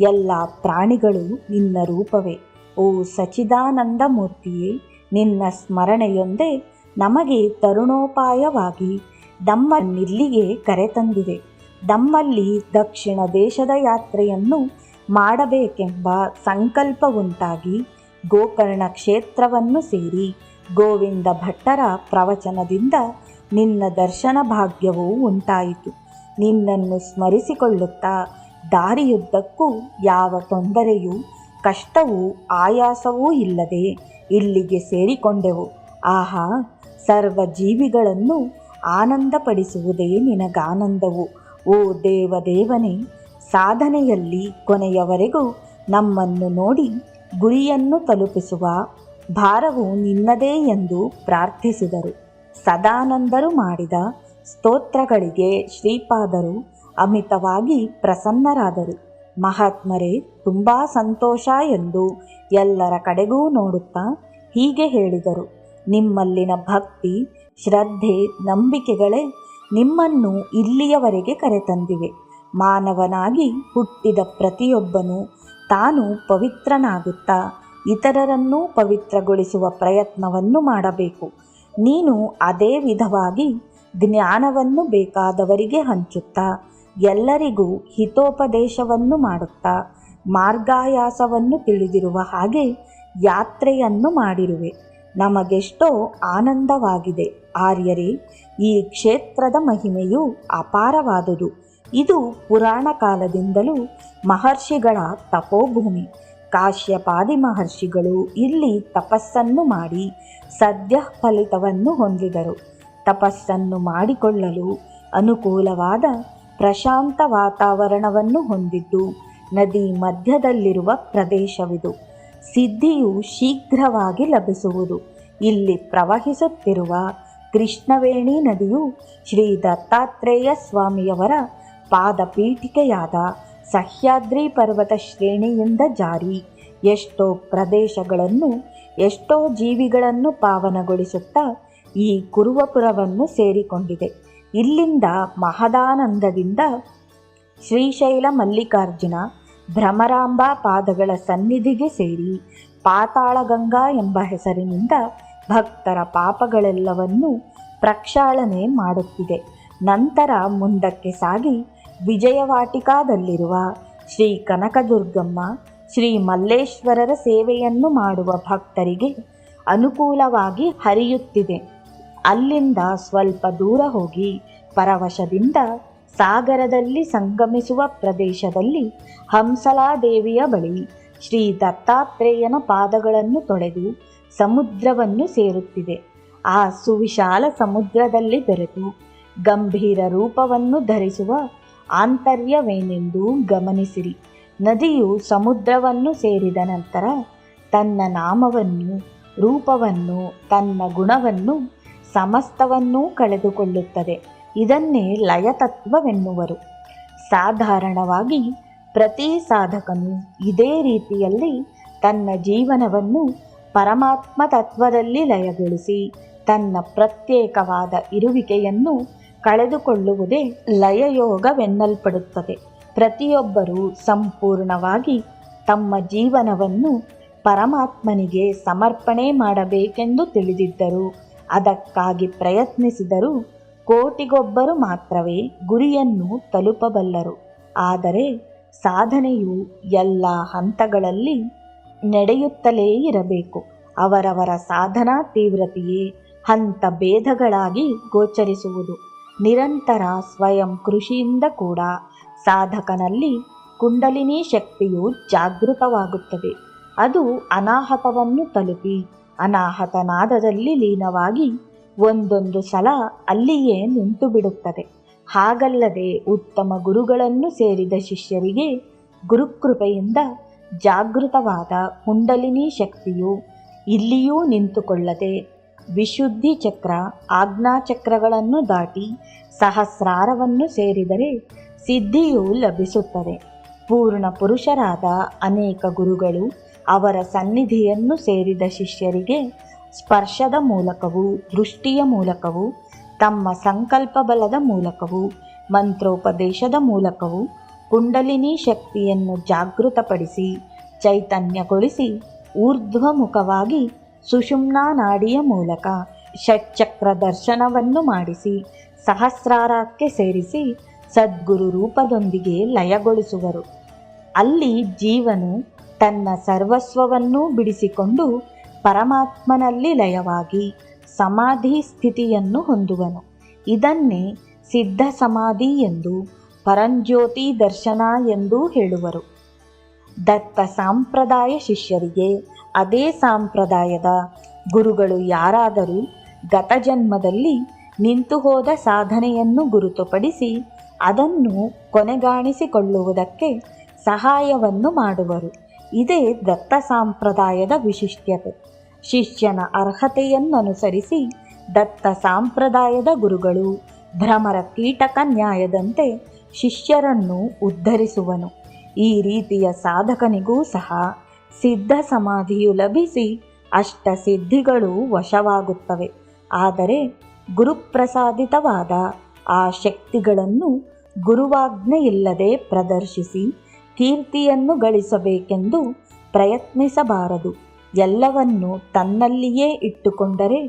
ಎಲ್ಲ ಪ್ರಾಣಿಗಳು ನಿನ್ನ ರೂಪವೇ. ಓ ಸಚ್ಚಿದಾನಂದ ಮೂರ್ತಿಯೇ, ನಿನ್ನ ಸ್ಮರಣೆಯೊಂದೇ ನಮಗೆ ತರುಣೋಪಾಯವಾಗಿ ನಮ್ಮನ್ನಿಲ್ಲಿಗೆ ಕರೆತಂದಿದೆ. ನಮ್ಮಲ್ಲಿ ದಕ್ಷಿಣ ದೇಶದ ಯಾತ್ರೆಯನ್ನು ಮಾಡಬೇಕೆಂಬ ಸಂಕಲ್ಪವುಂಟಾಗಿ ಗೋಕರ್ಣ ಕ್ಷೇತ್ರವನ್ನು ಸೇರಿ ಗೋವಿಂದ ಭಟ್ಟರ ಪ್ರವಚನದಿಂದ ನಿನ್ನ ದರ್ಶನ ಭಾಗ್ಯವೂ ಉಂಟಾಯಿತು. ನಿನ್ನನ್ನು ಸ್ಮರಿಸಿಕೊಳ್ಳುತ್ತಾ ದಾರಿಯುದ್ದಕ್ಕೂ ಯಾವ ತೊಂದರೆಯೂ, ಕಷ್ಟವೂ, ಆಯಾಸವೂ ಇಲ್ಲದೆ ಇಲ್ಲಿಗೆ ಸೇರಿಕೊಂಡೆವು. ಆಹಾ, ಸರ್ವ ಜೀವಿಗಳನ್ನು ಆನಂದಪಡಿಸುವುದೇ ನಿನಗಾನಂದವು. ಓ ದೇವದೇವನೇ, ಸಾಧನೆಯಲ್ಲಿ ಕೊನೆಯವರೆಗೂ ನಮ್ಮನ್ನು ನೋಡಿ ಗುರಿಯನ್ನು ತಲುಪಿಸುವ ಭಾರವು ನಿನ್ನದೇ ಎಂದು ಪ್ರಾರ್ಥಿಸಿದರು. ಸದಾನಂದರು ಮಾಡಿದ ಸ್ತೋತ್ರಗಳಿಗೆ ಶ್ರೀಪಾದರು ಅಮಿತವಾಗಿ ಪ್ರಸನ್ನರಾದರು. ಮಹಾತ್ಮರೇ, ತುಂಬ ಸಂತೋಷ ಎಂದು ಎಲ್ಲರ ಕಡೆಗೂ ನೋಡುತ್ತಾ ಹೀಗೆ ಹೇಳಿದರು. ನಿಮ್ಮಲ್ಲಿನ ಭಕ್ತಿ, ಶ್ರದ್ಧೆ, ನಂಬಿಕೆಗಳೇ ನಿಮ್ಮನ್ನು ಇಲ್ಲಿಯವರೆಗೆ ಕರೆತಂದಿವೆ. ಮಾನವನಾಗಿ ಹುಟ್ಟಿದ ಪ್ರತಿಯೊಬ್ಬನೂ ತಾನು ಪವಿತ್ರನಾಗುತ್ತಾ ಇತರರನ್ನೂ ಪವಿತ್ರಗೊಳಿಸುವ ಪ್ರಯತ್ನವನ್ನು ಮಾಡಬೇಕು. ನೀನು ಅದೇ ವಿಧವಾಗಿ ಜ್ಞಾನವನ್ನು ಬೇಕಾದವರಿಗೆ ಹಂಚುತ್ತಾ ಎಲ್ಲರಿಗೂ ಹಿತೋಪದೇಶವನ್ನು ಮಾಡುತ್ತಾ ಮಾರ್ಗಾಯಾಸವನ್ನು ತಿಳಿದಿರುವ ಹಾಗೆ ಯಾತ್ರೆಯನ್ನು ಮಾಡಿರುವೆ. ನಮಗೆಷ್ಟೋ ಆನಂದವಾಗಿದೆ ಆರ್ಯರೇ. ಈ ಕ್ಷೇತ್ರದ ಮಹಿಮೆಯು ಅಪಾರವಾದುದು. ಇದು ಪುರಾಣ ಕಾಲದಿಂದಲೂ ಮಹರ್ಷಿಗಳ ತಪೋಭೂಮಿ. ಕಾಶ್ಯಪಾದಿ ಮಹರ್ಷಿಗಳು ಇಲ್ಲಿ ತಪಸ್ಸನ್ನು ಮಾಡಿ ಸದ್ಯ ಫಲಿತವನ್ನು ಹೊಂದಿದರು. ತಪಸ್ಸನ್ನು ಮಾಡಿಕೊಳ್ಳಲು ಅನುಕೂಲವಾದ ಪ್ರಶಾಂತ ವಾತಾವರಣವನ್ನು ಹೊಂದಿದ್ದು ನದಿ ಮಧ್ಯದಲ್ಲಿರುವ ಪ್ರದೇಶವಿದು. ಸಿದ್ಧಿಯು ಶೀಘ್ರವಾಗಿ ಲಭಿಸುವುದು. ಇಲ್ಲಿ ಪ್ರವಹಿಸುತ್ತಿರುವ ಕೃಷ್ಣವೇಣಿ ನದಿಯು ಶ್ರೀ ದತ್ತಾತ್ರೇಯ ಸ್ವಾಮಿಯವರ ಪಾದಪೀಠಿಕೆಯಾದ ಸಹ್ಯಾದ್ರಿ ಪರ್ವತ ಶ್ರೇಣಿಯಿಂದ ಜಾರಿ ಎಷ್ಟೋ ಪ್ರದೇಶಗಳನ್ನು, ಎಷ್ಟೋ ಜೀವಿಗಳನ್ನು ಪಾವನಗೊಳಿಸುತ್ತಾ ಈ ಕುರುವಪುರವನ್ನು ಸೇರಿಕೊಂಡಿದೆ. ಇಲ್ಲಿಂದ ಮಹದಾನಂದದಿಂದ ಶ್ರೀಶೈಲ ಮಲ್ಲಿಕಾರ್ಜುನ, ಭ್ರಮರಾಂಬಾ ಪಾದಗಳ ಸನ್ನಿಧಿಗೆ ಸೇರಿ ಪಾತಾಳಗಂಗಾ ಎಂಬ ಹೆಸರಿನಿಂದ ಭಕ್ತರ ಪಾಪಗಳೆಲ್ಲವನ್ನೂ ಪ್ರಕ್ಷಾಳನೆ ಮಾಡುತ್ತಿದೆ. ನಂತರ ಮುಂದಕ್ಕೆ ಸಾಗಿ ವಿಜಯವಾಟಿಕಾದಲ್ಲಿರುವ ಶ್ರೀ ಕನಕದುರ್ಗಮ್ಮ, ಶ್ರೀ ಮಲ್ಲೇಶ್ವರರ ಸೇವೆಯನ್ನು ಮಾಡುವ ಭಕ್ತರಿಗೆ ಅನುಕೂಲವಾಗಿ ಹರಿಯುತ್ತಿದೆ. ಅಲ್ಲಿಂದ ಸ್ವಲ್ಪ ದೂರ ಹೋಗಿ ಪರವಶದಿಂದ ಸಾಗರದಲ್ಲಿ ಸಂಗಮಿಸುವ ಪ್ರದೇಶದಲ್ಲಿ ಹಂಸಲಾದೇವಿಯ ಬಳಿ ಶ್ರೀ ದತ್ತಾತ್ರೇಯನ ಪಾದಗಳನ್ನು ತೊಳೆದು ಸಮುದ್ರವನ್ನು ಸೇರುತ್ತಿದೆ. ಆ ಸುವಿಶಾಲ ಸಮುದ್ರದಲ್ಲಿ ಬೆರೆತು ಗಂಭೀರ ರೂಪವನ್ನು ಧರಿಸುವ ಆಂತರ್ಯವೇನೆಂದು ಗಮನಿಸಿರಿ. ನದಿಯು ಸಮುದ್ರವನ್ನು ಸೇರಿದ ನಂತರ ತನ್ನ ನಾಮವನ್ನು, ರೂಪವನ್ನು, ತನ್ನ ಗುಣವನ್ನು, ಸಮಸ್ತವನ್ನೂ ಕಳೆದುಕೊಳ್ಳುತ್ತದೆ. ಇದನ್ನೇ ಲಯತತ್ವವೆನ್ನುವರು. ಸಾಧಾರಣವಾಗಿ ಪ್ರತಿ ಸಾಧಕನು ಇದೇ ರೀತಿಯಲ್ಲಿ ತನ್ನ ಜೀವನವನ್ನು ಪರಮಾತ್ಮ ತತ್ವದಲ್ಲಿ ಲಯಗೊಳಿಸಿ ತನ್ನ ಪ್ರತ್ಯೇಕವಾದ ಇರುವಿಕೆಯನ್ನು ಕಳೆದುಕೊಳ್ಳುವುದೇ ಲಯಯೋಗವೆನ್ನಲ್ಪಡುತ್ತದೆ. ಪ್ರತಿಯೊಬ್ಬರೂ ಸಂಪೂರ್ಣವಾಗಿ ತಮ್ಮ ಜೀವನವನ್ನು ಪರಮಾತ್ಮನಿಗೆ ಸಮರ್ಪಣೆ ಮಾಡಬೇಕೆಂದು ತಿಳಿದಿದ್ದರೂ, ಅದಕ್ಕಾಗಿ ಪ್ರಯತ್ನಿಸಿದರೂ ಕೋಟಿಗೊಬ್ಬರು ಮಾತ್ರವೇ ಗುರಿಯನ್ನು ತಲುಪಬಲ್ಲರು. ಆದರೆ ಸಾಧನೆಯು ಎಲ್ಲ ಹಂತಗಳಲ್ಲಿ ನಡೆಯುತ್ತಲೇ ಇರಬೇಕು. ಅವರವರ ಸಾಧನಾ ತೀವ್ರತೆಯೇ ಹಂತ ಭೇದಗಳಾಗಿ ಗೋಚರಿಸುವುದು. ನಿರಂತರ ಸ್ವಯಂ ಕೃಷಿಯಿಂದ ಕೂಡ ಸಾಧಕನಲ್ಲಿ ಕುಂಡಲಿನಿ ಶಕ್ತಿಯು ಜಾಗೃತವಾಗುತ್ತದೆ. ಅದು ಅನಾಹತವನ್ನು ತಲುಪಿ ಅನಾಹತ ನಾದದಲ್ಲಿ ಲೀನವಾಗಿ ಒಂದೊಂದು ಸಲ ಅಲ್ಲಿಯೇ ನಿಂತು ಬಿಡುತ್ತದೆ. ಹಾಗಲ್ಲದೆ ಉತ್ತಮ ಗುರುಗಳನ್ನು ಸೇರಿದ ಶಿಷ್ಯರಿಗೆ ಗುರುಕೃಪೆಯಿಂದ ಜಾಗೃತವಾದ ಕುಂಡಲಿನಿ ಶಕ್ತಿಯು ಇಲ್ಲಿಯೂ ನಿಂತುಕೊಳ್ಳದೆ ವಿಶುದ್ಧಿ ಚಕ್ರ, ಆಜ್ಞಾಚಕ್ರಗಳನ್ನು ದಾಟಿ ಸಹಸ್ರಾರವನ್ನು ಸೇರಿದರೆ ಸಿದ್ಧಿಯು ಲಭಿಸುತ್ತದೆ. ಪೂರ್ಣ ಪುರುಷರಾದ ಅನೇಕ ಗುರುಗಳು ಅವರ ಸನ್ನಿಧಿಯನ್ನು ಸೇರಿದ ಶಿಷ್ಯರಿಗೆ ಸ್ಪರ್ಶದ ಮೂಲಕವೂ, ದೃಷ್ಟಿಯ ಮೂಲಕವೂ, ತಮ್ಮ ಸಂಕಲ್ಪ ಬಲದ ಮೂಲಕವೂ, ಮಂತ್ರೋಪದೇಶದ ಮೂಲಕವೂ ಕುಂಡಲಿನಿ ಶಕ್ತಿಯನ್ನು ಜಾಗೃತಪಡಿಸಿ ಚೈತನ್ಯಗೊಳಿಸಿ ಊರ್ಧ್ವಮುಖವಾಗಿ ಸುಷುಮ್ನಾ ನಾಡಿಯ ಮೂಲಕ ಷಟ್ಚಕ್ರ ದರ್ಶನವನ್ನು ಮಾಡಿಸಿ ಸಹಸ್ರಾರಕ್ಕೆ ಸೇರಿಸಿ ಸದ್ಗುರು ರೂಪದೊಂದಿಗೆ ಲಯಗೊಳಿಸುವರು. ಅಲ್ಲಿ ಜೀವನು ತನ್ನ ಸರ್ವಸ್ವವನ್ನೂ ಬಿಡಿಸಿಕೊಂಡು ಪರಮಾತ್ಮನಲ್ಲಿ ಲಯವಾಗಿ ಸಮಾಧಿ ಸ್ಥಿತಿಯನ್ನು ಹೊಂದುವನು. ಇದನ್ನೇ ಸಿದ್ಧ ಸಮಾಧಿ ಎಂದು, ಪರಂಜ್ಯೋತಿ ದರ್ಶನ ಎಂದೂ ಹೇಳುವರು. ದತ್ತ ಸಂಪ್ರದಾಯ ಶಿಷ್ಯರಿಗೆ ಅದೇ ಸಂಪ್ರದಾಯದ ಗುರುಗಳು ಯಾರಾದರೂ ಗತಜನ್ಮದಲ್ಲಿ ನಿಂತು ಹೋದ ಸಾಧನೆಯನ್ನು ಗುರುತುಪಡಿಸಿ ಅದನ್ನು ಕೊನೆಗಾಣಿಸಿಕೊಳ್ಳುವುದಕ್ಕೆ ಸಹಾಯವನ್ನು ಮಾಡುವರು. ಇದೇ ದತ್ತ ಸಂಪ್ರದಾಯದ ವಿಶಿಷ್ಟ್ಯತೆ. ಶಿಷ್ಯನ ಅರ್ಹತೆಯನ್ನನುಸರಿಸಿ ದತ್ತ ಸಂಪ್ರದಾಯದ ಗುರುಗಳು ಭ್ರಮರ ಕೀಟಕ ನ್ಯಾಯದಂತೆ ಶಿಷ್ಯರನ್ನು ಉದ್ಧರಿಸುವನು. ಈ ರೀತಿಯ ಸಾಧಕನಿಗೂ ಸಹ ಸಿದ್ಧ ಸಮಾಧಿಯು ಲಭಿಸಿ ಅಷ್ಟಸಿದ್ಧಿಗಳು ವಶವಾಗುತ್ತವೆ. ಆದರೆ ಗುರುಪ್ರಸಾದಿತವಾದ ಆ ಶಕ್ತಿಗಳನ್ನು ಗುರುವಾಜ್ಞೆಯಿಲ್ಲದೆ ಪ್ರದರ್ಶಿಸಿ ಕೀರ್ತಿಯನ್ನು ಗಳಿಸಬೇಕೆಂದು ಪ್ರಯತ್ನಿಸಬಾರದು. ಎಲ್ಲವನ್ನೂ ತನ್ನಲ್ಲಿಯೇ ಇಟ್ಟುಕೊಂಡರೆ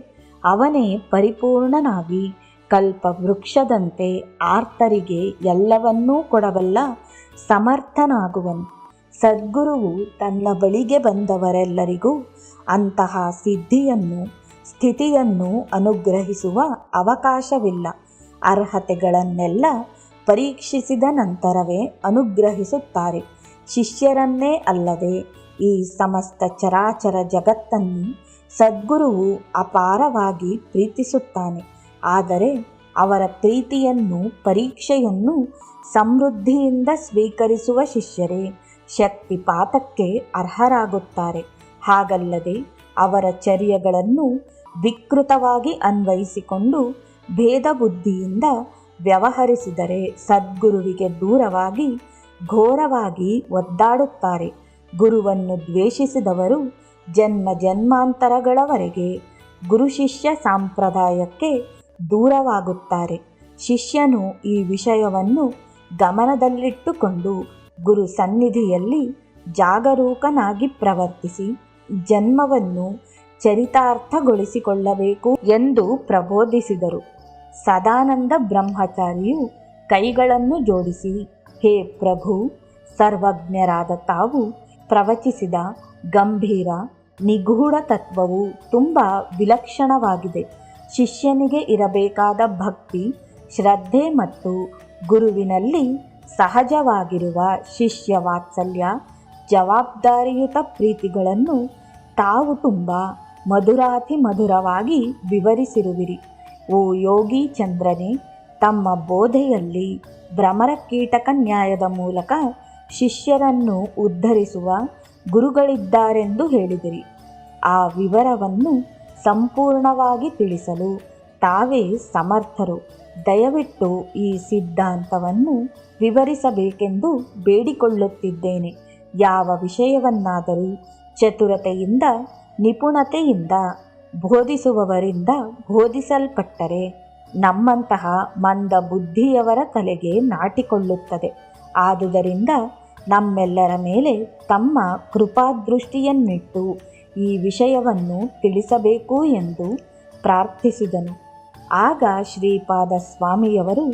ಅವನೇ ಪರಿಪೂರ್ಣನಾಗಿ ಕಲ್ಪವೃಕ್ಷದಂತೆ ಆರ್ತರಿಗೆ ಎಲ್ಲವನ್ನೂ ಕೊಡಬಲ್ಲ ಸಮರ್ಥನಾಗುವನು. ಸದ್ಗುರುವು ತನ್ನ ಬಳಿಗೆ ಬಂದವರೆಲ್ಲರಿಗೂ ಅಂತಹ ಸಿದ್ಧಿಯನ್ನು, ಸ್ಥಿತಿಯನ್ನು ಅನುಗ್ರಹಿಸುವ ಅವಕಾಶವಿಲ್ಲ. ಅರ್ಹತೆಗಳನ್ನೆಲ್ಲ ಪರೀಕ್ಷಿಸಿದ ನಂತರವೇ ಅನುಗ್ರಹಿಸುತ್ತಾರೆ. ಶಿಷ್ಯರನ್ನೇ ಅಲ್ಲದೆ ಈ ಸಮಸ್ತ ಚರಾಚರ ಜಗತ್ತನ್ನು ಸದ್ಗುರುವು ಅಪಾರವಾಗಿ ಪ್ರೀತಿಸುತ್ತಾನೆ. ಆದರೆ ಅವರ ಪ್ರೀತಿಯನ್ನು, ಪರೀಕ್ಷೆಯನ್ನು ಸಮೃದ್ಧಿಯಿಂದ ಸ್ವೀಕರಿಸುವ ಶಿಷ್ಯರೇ ಶಕ್ತಿಪಾತಕ್ಕೆ ಅರ್ಹರಾಗುತ್ತಾರೆ. ಹಾಗಲ್ಲದೆ ಅವರ ಚರ್ಯಗಳನ್ನು ವಿಕೃತವಾಗಿ ಅನ್ವಯಿಸಿಕೊಂಡು ಭೇದ ಬುದ್ಧಿಯಿಂದ ವ್ಯವಹರಿಸಿದರೆ ಸದ್ಗುರುವಿಗೆ ದೂರವಾಗಿ ಘೋರವಾಗಿ ಒದ್ದಾಡುತ್ತಾರೆ. ಗುರುವನ್ನು ದ್ವೇಷಿಸಿದವರು ಜನ್ಮ ಜನ್ಮಾಂತರಗಳವರೆಗೆ ಗುರು ಶಿಷ್ಯ ಸಂಪ್ರದಾಯಕ್ಕೆ ದೂರವಾಗುತ್ತಾರೆ. ಶಿಷ್ಯನು ಈ ವಿಷಯವನ್ನು ಗಮನದಲ್ಲಿಟ್ಟುಕೊಂಡು ಗುರು ಸನ್ನಿಧಿಯಲ್ಲಿ ಜಾಗರೂಕನಾಗಿ ಪ್ರವರ್ತಿಸಿ ಜನ್ಮವನ್ನು ಚರಿತಾರ್ಥಗೊಳಿಸಿಕೊಳ್ಳಬೇಕು ಎಂದು ಪ್ರಬೋಧಿಸಿದರು. ಸದಾನಂದ ಬ್ರಹ್ಮಚಾರಿಯು ಕೈಗಳನ್ನು ಜೋಡಿಸಿ, ಹೇ ಪ್ರಭು, ಸರ್ವಜ್ಞರಾದ ತಾವು ಪ್ರವಚಿಸಿದ ಗಂಭೀರ ನಿಗೂಢ ತತ್ವವು ತುಂಬ ವಿಲಕ್ಷಣವಾಗಿದೆ. ಶಿಷ್ಯನಿಗೆ ಇರಬೇಕಾದ ಭಕ್ತಿ, ಶ್ರದ್ಧೆ ಮತ್ತು ಗುರುವಿನಲ್ಲಿ ಸಹಜವಾಗಿರುವ ಶಿಷ್ಯ ವಾತ್ಸಲ್ಯ, ಜವಾಬ್ದಾರಿಯುತ ಪ್ರೀತಿಗಳನ್ನು ತಾವು ತುಂಬ ಮಧುರಾತಿ ಮಧುರವಾಗಿ ವಿವರಿಸಿರುವಿರಿ. ಓ ಯೋಗಿ ಚಂದ್ರನೇ, ತಮ್ಮ ಬೋಧೆಯಲ್ಲಿ ಭ್ರಮರ ಕೀಟಕ ನ್ಯಾಯದ ಮೂಲಕ ಶಿಷ್ಯರನ್ನು ಉದ್ಧರಿಸುವ ಗುರುಗಳಿದ್ದಾರೆಂದು ಹೇಳಿದಿರಿ. ಆ ವಿವರವನ್ನು ಸಂಪೂರ್ಣವಾಗಿ ತಿಳಿಸಲು ತಾವೇ ಸಮರ್ಥರು. ದಯವಿಟ್ಟು ಈ ಸಿದ್ಧಾಂತವನ್ನು ವಿವರಿಸಬೇಕೆಂದು ಬೇಡಿಕೊಳ್ಳುತ್ತಿದ್ದೇನೆ. ಯಾವ ವಿಷಯವನ್ನಾದರೂ ಚತುರತೆಯಿಂದ, ನಿಪುಣತೆಯಿಂದ ಬೋಧಿಸುವವರಿಂದ ಬೋಧಿಸಲ್ಪಟ್ಟರೆ ನಮ್ಮಂತಹ ಮಂದ ಬುದ್ಧಿಯವರ ತಲೆಗೆ ನಾಟಿಕೊಳ್ಳುತ್ತದೆ. ಆದುದರಿಂದ ನಮ್ಮೆಲ್ಲರ ಮೇಲೆ ತಮ್ಮ ಕೃಪಾದೃಷ್ಟಿಯನ್ನಿಟ್ಟು ಈ ವಿಷಯವನ್ನು ತಿಳಿಸಬೇಕು ಎಂದು ಪ್ರಾರ್ಥಿಸಿದನು. ಆಗ ಶ್ರೀಪಾದ ಸ್ವಾಮಿಯವರು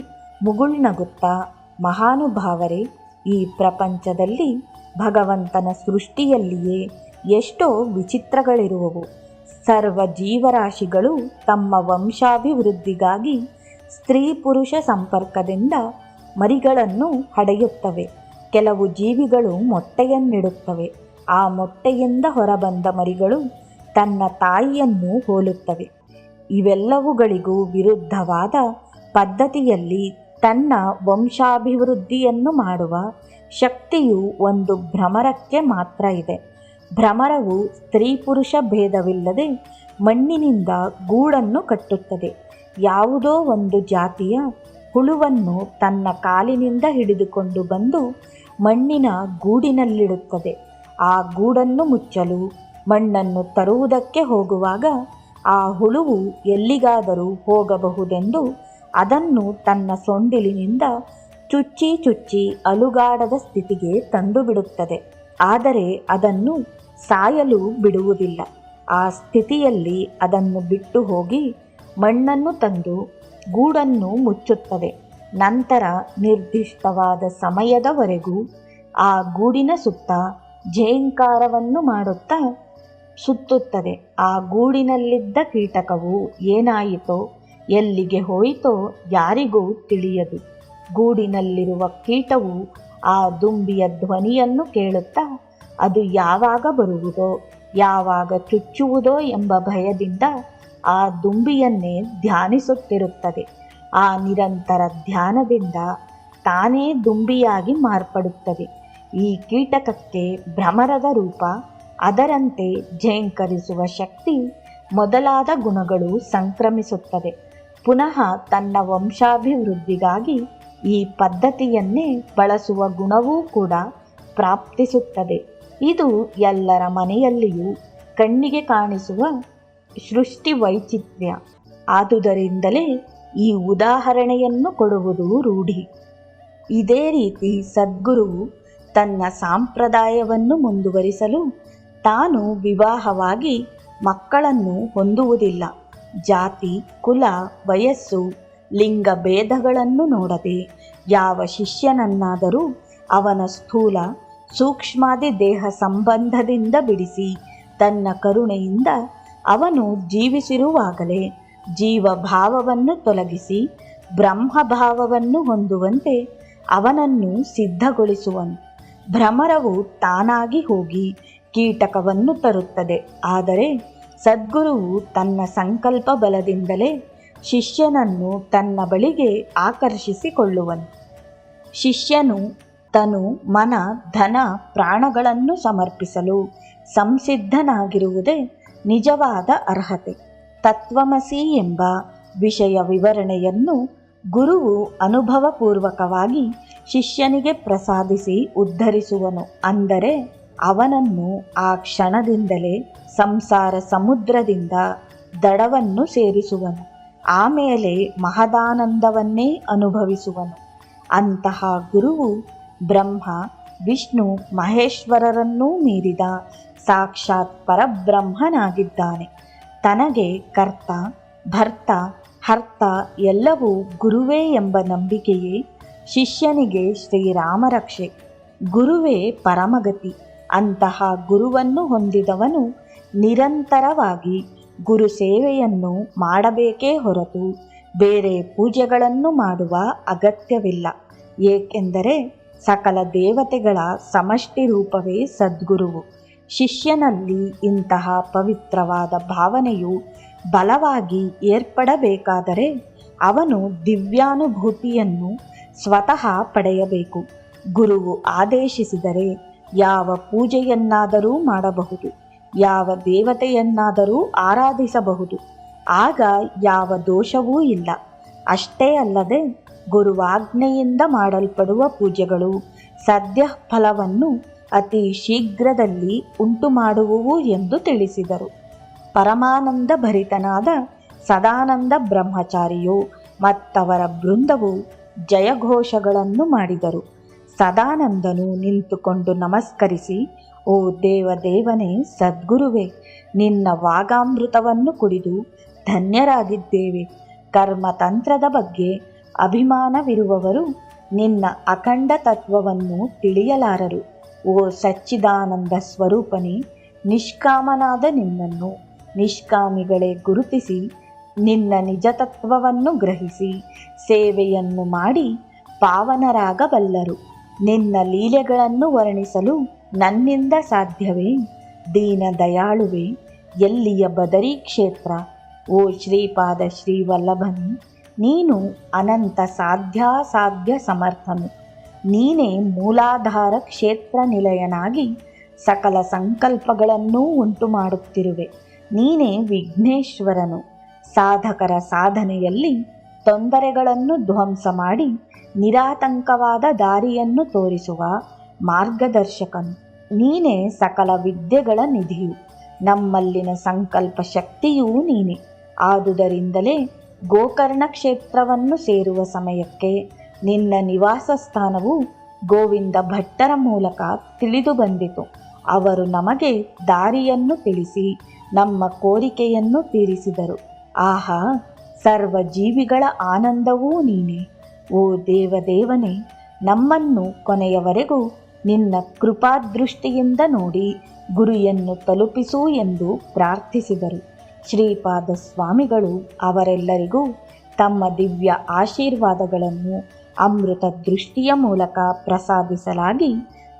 ಮುಗುಳ್ನಗುತ್ತಾ, ಮಹಾನುಭಾವರೇ, ಈ ಪ್ರಪಂಚದಲ್ಲಿ ಭಗವಂತನ ಸೃಷ್ಟಿಯಲ್ಲಿಯೇ ಎಷ್ಟೋ ವಿಚಿತ್ರಗಳಿರುವವು. ಸರ್ವ ಜೀವರಾಶಿಗಳು ತಮ್ಮ ವಂಶಾಭಿವೃದ್ಧಿಗಾಗಿ ಸ್ತ್ರೀ ಪುರುಷ ಸಂಪರ್ಕದಿಂದ ಮರಿಗಳನ್ನು ಹಡೆಯುತ್ತವೆ. ಕೆಲವು ಜೀವಿಗಳು ಮೊಟ್ಟೆಯನ್ನಿಡುತ್ತವೆ. ಆ ಮೊಟ್ಟೆಯಿಂದ ಹೊರಬಂದ ಮರಿಗಳು ತನ್ನ ತಾಯಿಯನ್ನು ಹೋಲುತ್ತವೆ. ಇವೆಲ್ಲವುಗಳಿಗೂ ವಿರುದ್ಧವಾದ ಪದ್ಧತಿಯಲ್ಲಿ ತನ್ನ ವಂಶಾಭಿವೃದ್ಧಿಯನ್ನು ಮಾಡುವ ಶಕ್ತಿಯು ಒಂದು ಭ್ರಮರಕ್ಕೆ ಮಾತ್ರ ಇದೆ. ಭ್ರಮರವು ಸ್ತ್ರೀ ಪುರುಷ ಭೇದವಿಲ್ಲದೆ ಮಣ್ಣಿನಿಂದ ಗೂಡನ್ನು ಕಟ್ಟುತ್ತದೆ. ಯಾವುದೋ ಒಂದು ಜಾತಿಯ ಹುಳುವನ್ನು ತನ್ನ ಕಾಲಿನಿಂದ ಹಿಡಿದುಕೊಂಡು ಬಂದು ಮಣ್ಣಿನ ಗೂಡಿನಲ್ಲಿಡುತ್ತದೆ. ಆ ಗೂಡನ್ನು ಮುಚ್ಚಲು ಮಣ್ಣನ್ನು ತರುವುದಕ್ಕೆ ಹೋಗುವಾಗ ಆ ಹುಳುವು ಎಲ್ಲಿಗಾದರೂ ಹೋಗಬಹುದೆಂದು ಅದನ್ನು ತನ್ನ ಸೊಂಡಿಲಿನಿಂದ ಚುಚ್ಚಿ ಚುಚ್ಚಿ ಅಲುಗಾಡದ ಸ್ಥಿತಿಗೆ ತಂದುಬಿಡುತ್ತದೆ. ಆದರೆ ಅದನ್ನು ಸಾಯಲು ಬಿಡುವುದಿಲ್ಲ. ಆ ಸ್ಥಿತಿಯಲ್ಲಿ ಅದನ್ನು ಬಿಟ್ಟು ಹೋಗಿ ಮಣ್ಣನ್ನು ತಂದು ಗೂಡನ್ನು ಮುಚ್ಚುತ್ತದೆ. ನಂತರ ನಿರ್ದಿಷ್ಟವಾದ ಸಮಯದವರೆಗೂ ಆ ಗೂಡಿನ ಸುತ್ತ ಝೇಂಕಾರವನ್ನು ಮಾಡುತ್ತಾ ಸುತ್ತುತ್ತದೆ. ಆ ಗೂಡಿನಲ್ಲಿದ್ದ ಕೀಟಕವು ಏನಾಯಿತೋ, ಎಲ್ಲಿಗೆ ಹೋಯಿತೋ ಯಾರಿಗೂ ತಿಳಿಯದು. ಗೂಡಿನಲ್ಲಿರುವ ಕೀಟವು ಆ ದುಂಬಿಯ ಧ್ವನಿಯನ್ನು ಕೇಳುತ್ತಾ ಅದು ಯಾವಾಗ ಬರುವುದೋ, ಯಾವಾಗ ಚುಚ್ಚುವುದೋ ಎಂಬ ಭಯದಿಂದ ಆ ದುಂಬಿಯನ್ನೇ ಧ್ಯಾನಿಸುತ್ತಿರುತ್ತದೆ. ಆ ನಿರಂತರ ಧ್ಯಾನದಿಂದ ತಾನೇ ದುಂಬಿಯಾಗಿ ಮಾರ್ಪಡುತ್ತದೆ. ಈ ಕೀಟಕಕ್ಕೆ ಭ್ರಮರದ ರೂಪ, ಅದರಂತೆ ಝೇಂಕರಿಸುವ ಶಕ್ತಿ ಮೊದಲಾದ ಗುಣಗಳು ಸಂಕ್ರಮಿಸುತ್ತದೆ. ಪುನಃ ತನ್ನ ವಂಶಾಭಿವೃದ್ಧಿಗಾಗಿ ಈ ಪದ್ಧತಿಯನ್ನೇ ಬಳಸುವ ಗುಣವೂ ಕೂಡ ಪ್ರಾಪ್ತಿಸುತ್ತದೆ. ಇದು ಎಲ್ಲರ ಮನೆಯಲ್ಲಿಯೂ ಕಣ್ಣಿಗೆ ಕಾಣಿಸುವ ಸೃಷ್ಟಿ ವೈಚಿತ್ರ್ಯ. ಆದುದರಿಂದಲೇ ಈ ಉದಾಹರಣೆಯನ್ನು ಕೊಡುವುದು ರೂಢಿ. ಇದೇ ರೀತಿ ಸದ್ಗುರುವು ತನ್ನ ಸಂಪ್ರದಾಯವನ್ನು ಮುಂದುವರಿಸಲು ತಾನು ವಿವಾಹವಾಗಿ ಮಕ್ಕಳನ್ನು ಹೊಂದುವುದಿಲ್ಲ. ಜಾತಿ, ಕುಲ, ವಯಸ್ಸು, ಲಿಂಗ ಭೇದಗಳನ್ನು ನೋಡದೆ ಯಾವ ಶಿಷ್ಯನನ್ನಾದರೂ ಅವನ ಸ್ಥೂಲ ಸೂಕ್ಷ್ಮಾದಿ ದೇಹ ಸಂಬಂಧದಿಂದ ಬಿಡಿಸಿ ತನ್ನ ಕರುಣೆಯಿಂದ ಅವನು ಜೀವಿಸಿರುವಾಗಲೇ ಜೀವಭಾವವನ್ನು ತೊಲಗಿಸಿ ಬ್ರಹ್ಮಭಾವವನ್ನು ಹೊಂದುವಂತೆ ಅವನನ್ನು ಸಿದ್ಧಗೊಳಿಸುವನು. ಭ್ರಮರವು ತಾನಾಗಿ ಹೋಗಿ ಕೀಟಕವನ್ನು ತರುತ್ತದೆ. ಆದರೆ ಸದ್ಗುರುವು ತನ್ನ ಸಂಕಲ್ಪ ಬಲದಿಂದಲೇ ಶಿಷ್ಯನನ್ನು ತನ್ನ ಬಳಿಗೆ ಆಕರ್ಷಿಸಿಕೊಳ್ಳುವನು. ಶಿಷ್ಯನು ತನು, ಮನ, ಧನ, ಪ್ರಾಣಗಳನ್ನು ಸಮರ್ಪಿಸಲು ಸಂಸಿದ್ಧನಾಗಿರುವುದೇ ನಿಜವಾದ ಅರ್ಹತೆ. ತತ್ವಮಸಿ ಎಂಬ ವಿಷಯ ವಿವರಣೆಯನ್ನು ಗುರುವು ಅನುಭವಪೂರ್ವಕವಾಗಿ ಶಿಷ್ಯನಿಗೆ ಪ್ರಸಾದಿಸಿ ಉದ್ಧರಿಸುವನು. ಅಂದರೆ ಅವನನ್ನು ಆ ಕ್ಷಣದಿಂದಲೇ ಸಂಸಾರ ಸಮುದ್ರದಿಂದ ದಡವನ್ನು ಸೇರಿಸುವನು. ಆಮೇಲೆ ಮಹದಾನಂದವನ್ನೇ ಅನುಭವಿಸುವನು. ಅಂತಹ ಗುರುವು ಬ್ರಹ್ಮ, ವಿಷ್ಣು, ಮಹೇಶ್ವರರನ್ನೂ ಮೀರಿದ ಸಾಕ್ಷಾತ್ ಪರಬ್ರಹ್ಮನಾಗಿದ್ದಾನೆ. ತನಗೆ ಕರ್ತ, ಭರ್ತ, ಹರ್ತ ಎಲ್ಲವೂ ಗುರುವೇ ಎಂಬ ನಂಬಿಕೆಯೇ ಶಿಷ್ಯನಿಗೆ ಶ್ರೀರಾಮರಕ್ಷೆ. ಗುರುವೇ ಪರಮಗತಿ. ಅಂತಹ ಗುರುವನ್ನು ಹೊಂದಿದವನು ನಿರಂತರವಾಗಿ ಗುರು ಸೇವೆಯನ್ನು ಮಾಡಬೇಕೇ ಹೊರತು ಬೇರೆ ಪೂಜೆಗಳನ್ನು ಮಾಡುವ ಅಗತ್ಯವಿಲ್ಲ. ಏಕೆಂದರೆ ಸಕಲ ದೇವತೆಗಳ ಸಮಷ್ಟಿ ರೂಪವೇ ಸದ್ಗುರುವು. ಶಿಷ್ಯನಲ್ಲಿ ಇಂತಹ ಪವಿತ್ರವಾದ ಭಾವನೆಯು ಬಲವಾಗಿ ಏರ್ಪಡಬೇಕಾದರೆ ಅವನು ದಿವ್ಯಾನುಭೂತಿಯನ್ನು ಸ್ವತಃ ಪಡೆಯಬೇಕು. ಗುರುವು ಆದೇಶಿಸಿದರೆ ಯಾವ ಪೂಜೆಯನ್ನಾದರೂ ಮಾಡಬಹುದು, ಯಾವ ದೇವತೆಯನ್ನಾದರೂ ಆರಾಧಿಸಬಹುದು. ಆಗ ಯಾವ ದೋಷವೂ ಇಲ್ಲ. ಅಷ್ಟೇ ಅಲ್ಲದೆ ಗುರುವಾಜ್ಞೆಯಿಂದ ಮಾಡಲ್ಪಡುವ ಪೂಜೆಗಳು ಸದ್ಯ ಫಲವನ್ನು ಅತಿ ಶೀಘ್ರದಲ್ಲಿ ಉಂಟು ಮಾಡುವುವು ಎಂದು ತಿಳಿಸಿದರು. ಪರಮಾನಂದ ಭರಿತನಾದ ಸದಾನಂದ ಬ್ರಹ್ಮಚಾರಿಯು ಮತ್ತವರ ಬೃಂದವು ಜಯಘೋಷಗಳನ್ನು ಮಾಡಿದರು. ಸದಾನಂದನು ನಿಂತುಕೊಂಡು ನಮಸ್ಕರಿಸಿ, ಓ ದೇವದೇವನೇ ಸದ್ಗುರುವೇ, ನಿನ್ನ ವಾಗಾಮೃತವನ್ನು ಕುಡಿದು ಧನ್ಯರಾಗಿದ್ದೇವೆ. ಕರ್ಮತಂತ್ರದ ಬಗ್ಗೆ ಅಭಿಮಾನವಿರುವವರು ನಿನ್ನ ಅಖಂಡ ತತ್ವವನ್ನು ತಿಳಿಯಲಾರರು. ಓ ಸಚ್ಚಿದಾನಂದ ಸ್ವರೂಪನೇ, ನಿಷ್ಕಾಮನಾದ ನಿನ್ನನ್ನು ನಿಷ್ಕಾಮಿಗಳೇ ಗುರುತಿಸಿ ನಿನ್ನ ನಿಜತತ್ವವನ್ನು ಗ್ರಹಿಸಿ ಸೇವೆಯನ್ನು ಮಾಡಿ ಪಾವನರಾಗಬಲ್ಲರು. ನಿನ್ನ ಲೀಲೆಗಳನ್ನು ವರ್ಣಿಸಲು ನನ್ನಿಂದ ಸಾಧ್ಯವೇ? ದೀನ ದಯಾಳುವೆ, ಎಲ್ಲಿಯ ಬದರಿ ಕ್ಷೇತ್ರ, ಓ ಶ್ರೀಪಾದ ಶ್ರೀವಲ್ಲಭನು, ನೀನು ಅನಂತ ಸಾಧ್ಯಾಸಾಧ್ಯ ಸಮರ್ಥನು. ನೀನೇ ಮೂಲಾಧಾರ ಕ್ಷೇತ್ರ ನಿಲಯನಾಗಿ ಸಕಲ ಸಂಕಲ್ಪಗಳನ್ನೂ ಉಂಟು ಮಾಡುತ್ತಿರುವೆ. ನೀನೇ ವಿಘ್ನೇಶ್ವರನು. ಸಾಧಕರ ಸಾಧನೆಯಲ್ಲಿ ತೊಂದರೆಗಳನ್ನು ಧ್ವಂಸ ಮಾಡಿ ನಿರಾತಂಕವಾದ ದಾರಿಯನ್ನು ತೋರಿಸುವ ಮಾರ್ಗದರ್ಶಕನು. ನೀನೇ ಸಕಲ ವಿದ್ಯೆಗಳ ನಿಧಿಯು. ನಮ್ಮಲ್ಲಿನ ಸಂಕಲ್ಪ ಶಕ್ತಿಯೂ ನೀನೆ. ಆದುದರಿಂದಲೇ ಗೋಕರ್ಣ ಕ್ಷೇತ್ರವನ್ನು ಸೇರುವ ಸಮಯಕ್ಕೆ ನಿನ್ನ ನಿವಾಸ ಸ್ಥಾನವು ಗೋವಿಂದ ಭಟ್ಟರ ಮೂಲಕ ತಿಳಿದು ಬಂದಿತು. ಅವರು ನಮಗೆ ದಾರಿಯನ್ನು ತಿಳಿಸಿ ನಮ್ಮ ಕೋರಿಕೆಯನ್ನು ತೀರಿಸಿದರು. ಆಹಾ, ಸರ್ವ ಜೀವಿಗಳ ಆನಂದವೂ ನೀನೆ. ಓ ದೇವದೇವನೇ, ನಮ್ಮನ್ನು ಕೊನೆಯವರೆಗೂ ನಿನ್ನ ಕೃಪಾದೃಷ್ಟಿಯಿಂದ ನೋಡಿ ಗುರಿಯನ್ನು ತಲುಪಿಸು ಎಂದು ಪ್ರಾರ್ಥಿಸಿದರು. ಶ್ರೀಪಾದ ಸ್ವಾಮಿಗಳು ಅವರೆಲ್ಲರಿಗೂ ತಮ್ಮ ದಿವ್ಯ ಆಶೀರ್ವಾದಗಳನ್ನು ಅಮೃತ ದೃಷ್ಟಿಯ ಮೂಲಕ ಪ್ರಸಾದಿಸಲಾಗಿ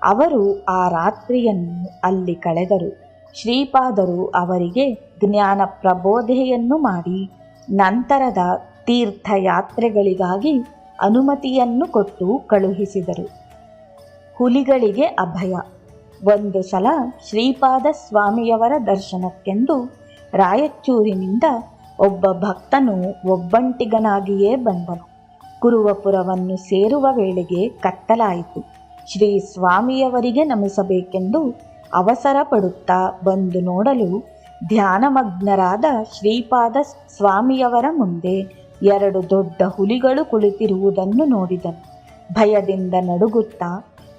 ಅವರು ಆ ರಾತ್ರಿಯನ್ನು ಅಲ್ಲಿ ಕಳೆದರು. ಶ್ರೀಪಾದರು ಅವರಿಗೆ ಜ್ಞಾನ ಪ್ರಬೋಧೆಯನ್ನು ಮಾಡಿ ನಂತರದ ತೀರ್ಥಯಾತ್ರೆಗಳಿಗಾಗಿ ಅನುಮತಿಯನ್ನು ಕೊಟ್ಟು ಕಳುಹಿಸಿದರು. ಹುಲಿಗಳಿಗೆ ಅಭಯ. ಒಂದು ಸಲ ಶ್ರೀಪಾದ ಸ್ವಾಮಿಯವರ ದರ್ಶನಕ್ಕೆಂದು ರಾಯಚೂರಿನಿಂದ ಒಬ್ಬ ಭಕ್ತನು ಒಬ್ಬಂಟಿಗನಾಗಿಯೇ ಬಂದನು. ಕುರುವಪುರವನ್ನು ಸೇರುವ ವೇಳೆಗೆ ಕತ್ತಲಾಯಿತು. ಶ್ರೀ ಸ್ವಾಮಿಯವರಿಗೆ ನಮಿಸಬೇಕೆಂದು ಅವಸರ ಪಡುತ್ತಾ ಬಂದು ನೋಡಲು ಧ್ಯಾನಮಗ್ನರಾದ ಶ್ರೀಪಾದ ಸ್ವಾಮಿಯವರ ಮುಂದೆ 2 ದೊಡ್ಡ ಹುಲಿಗಳು ಕುಳಿತಿರುವುದನ್ನು ನೋಡಿದನು. ಭಯದಿಂದ ನಡುಗುತ್ತಾ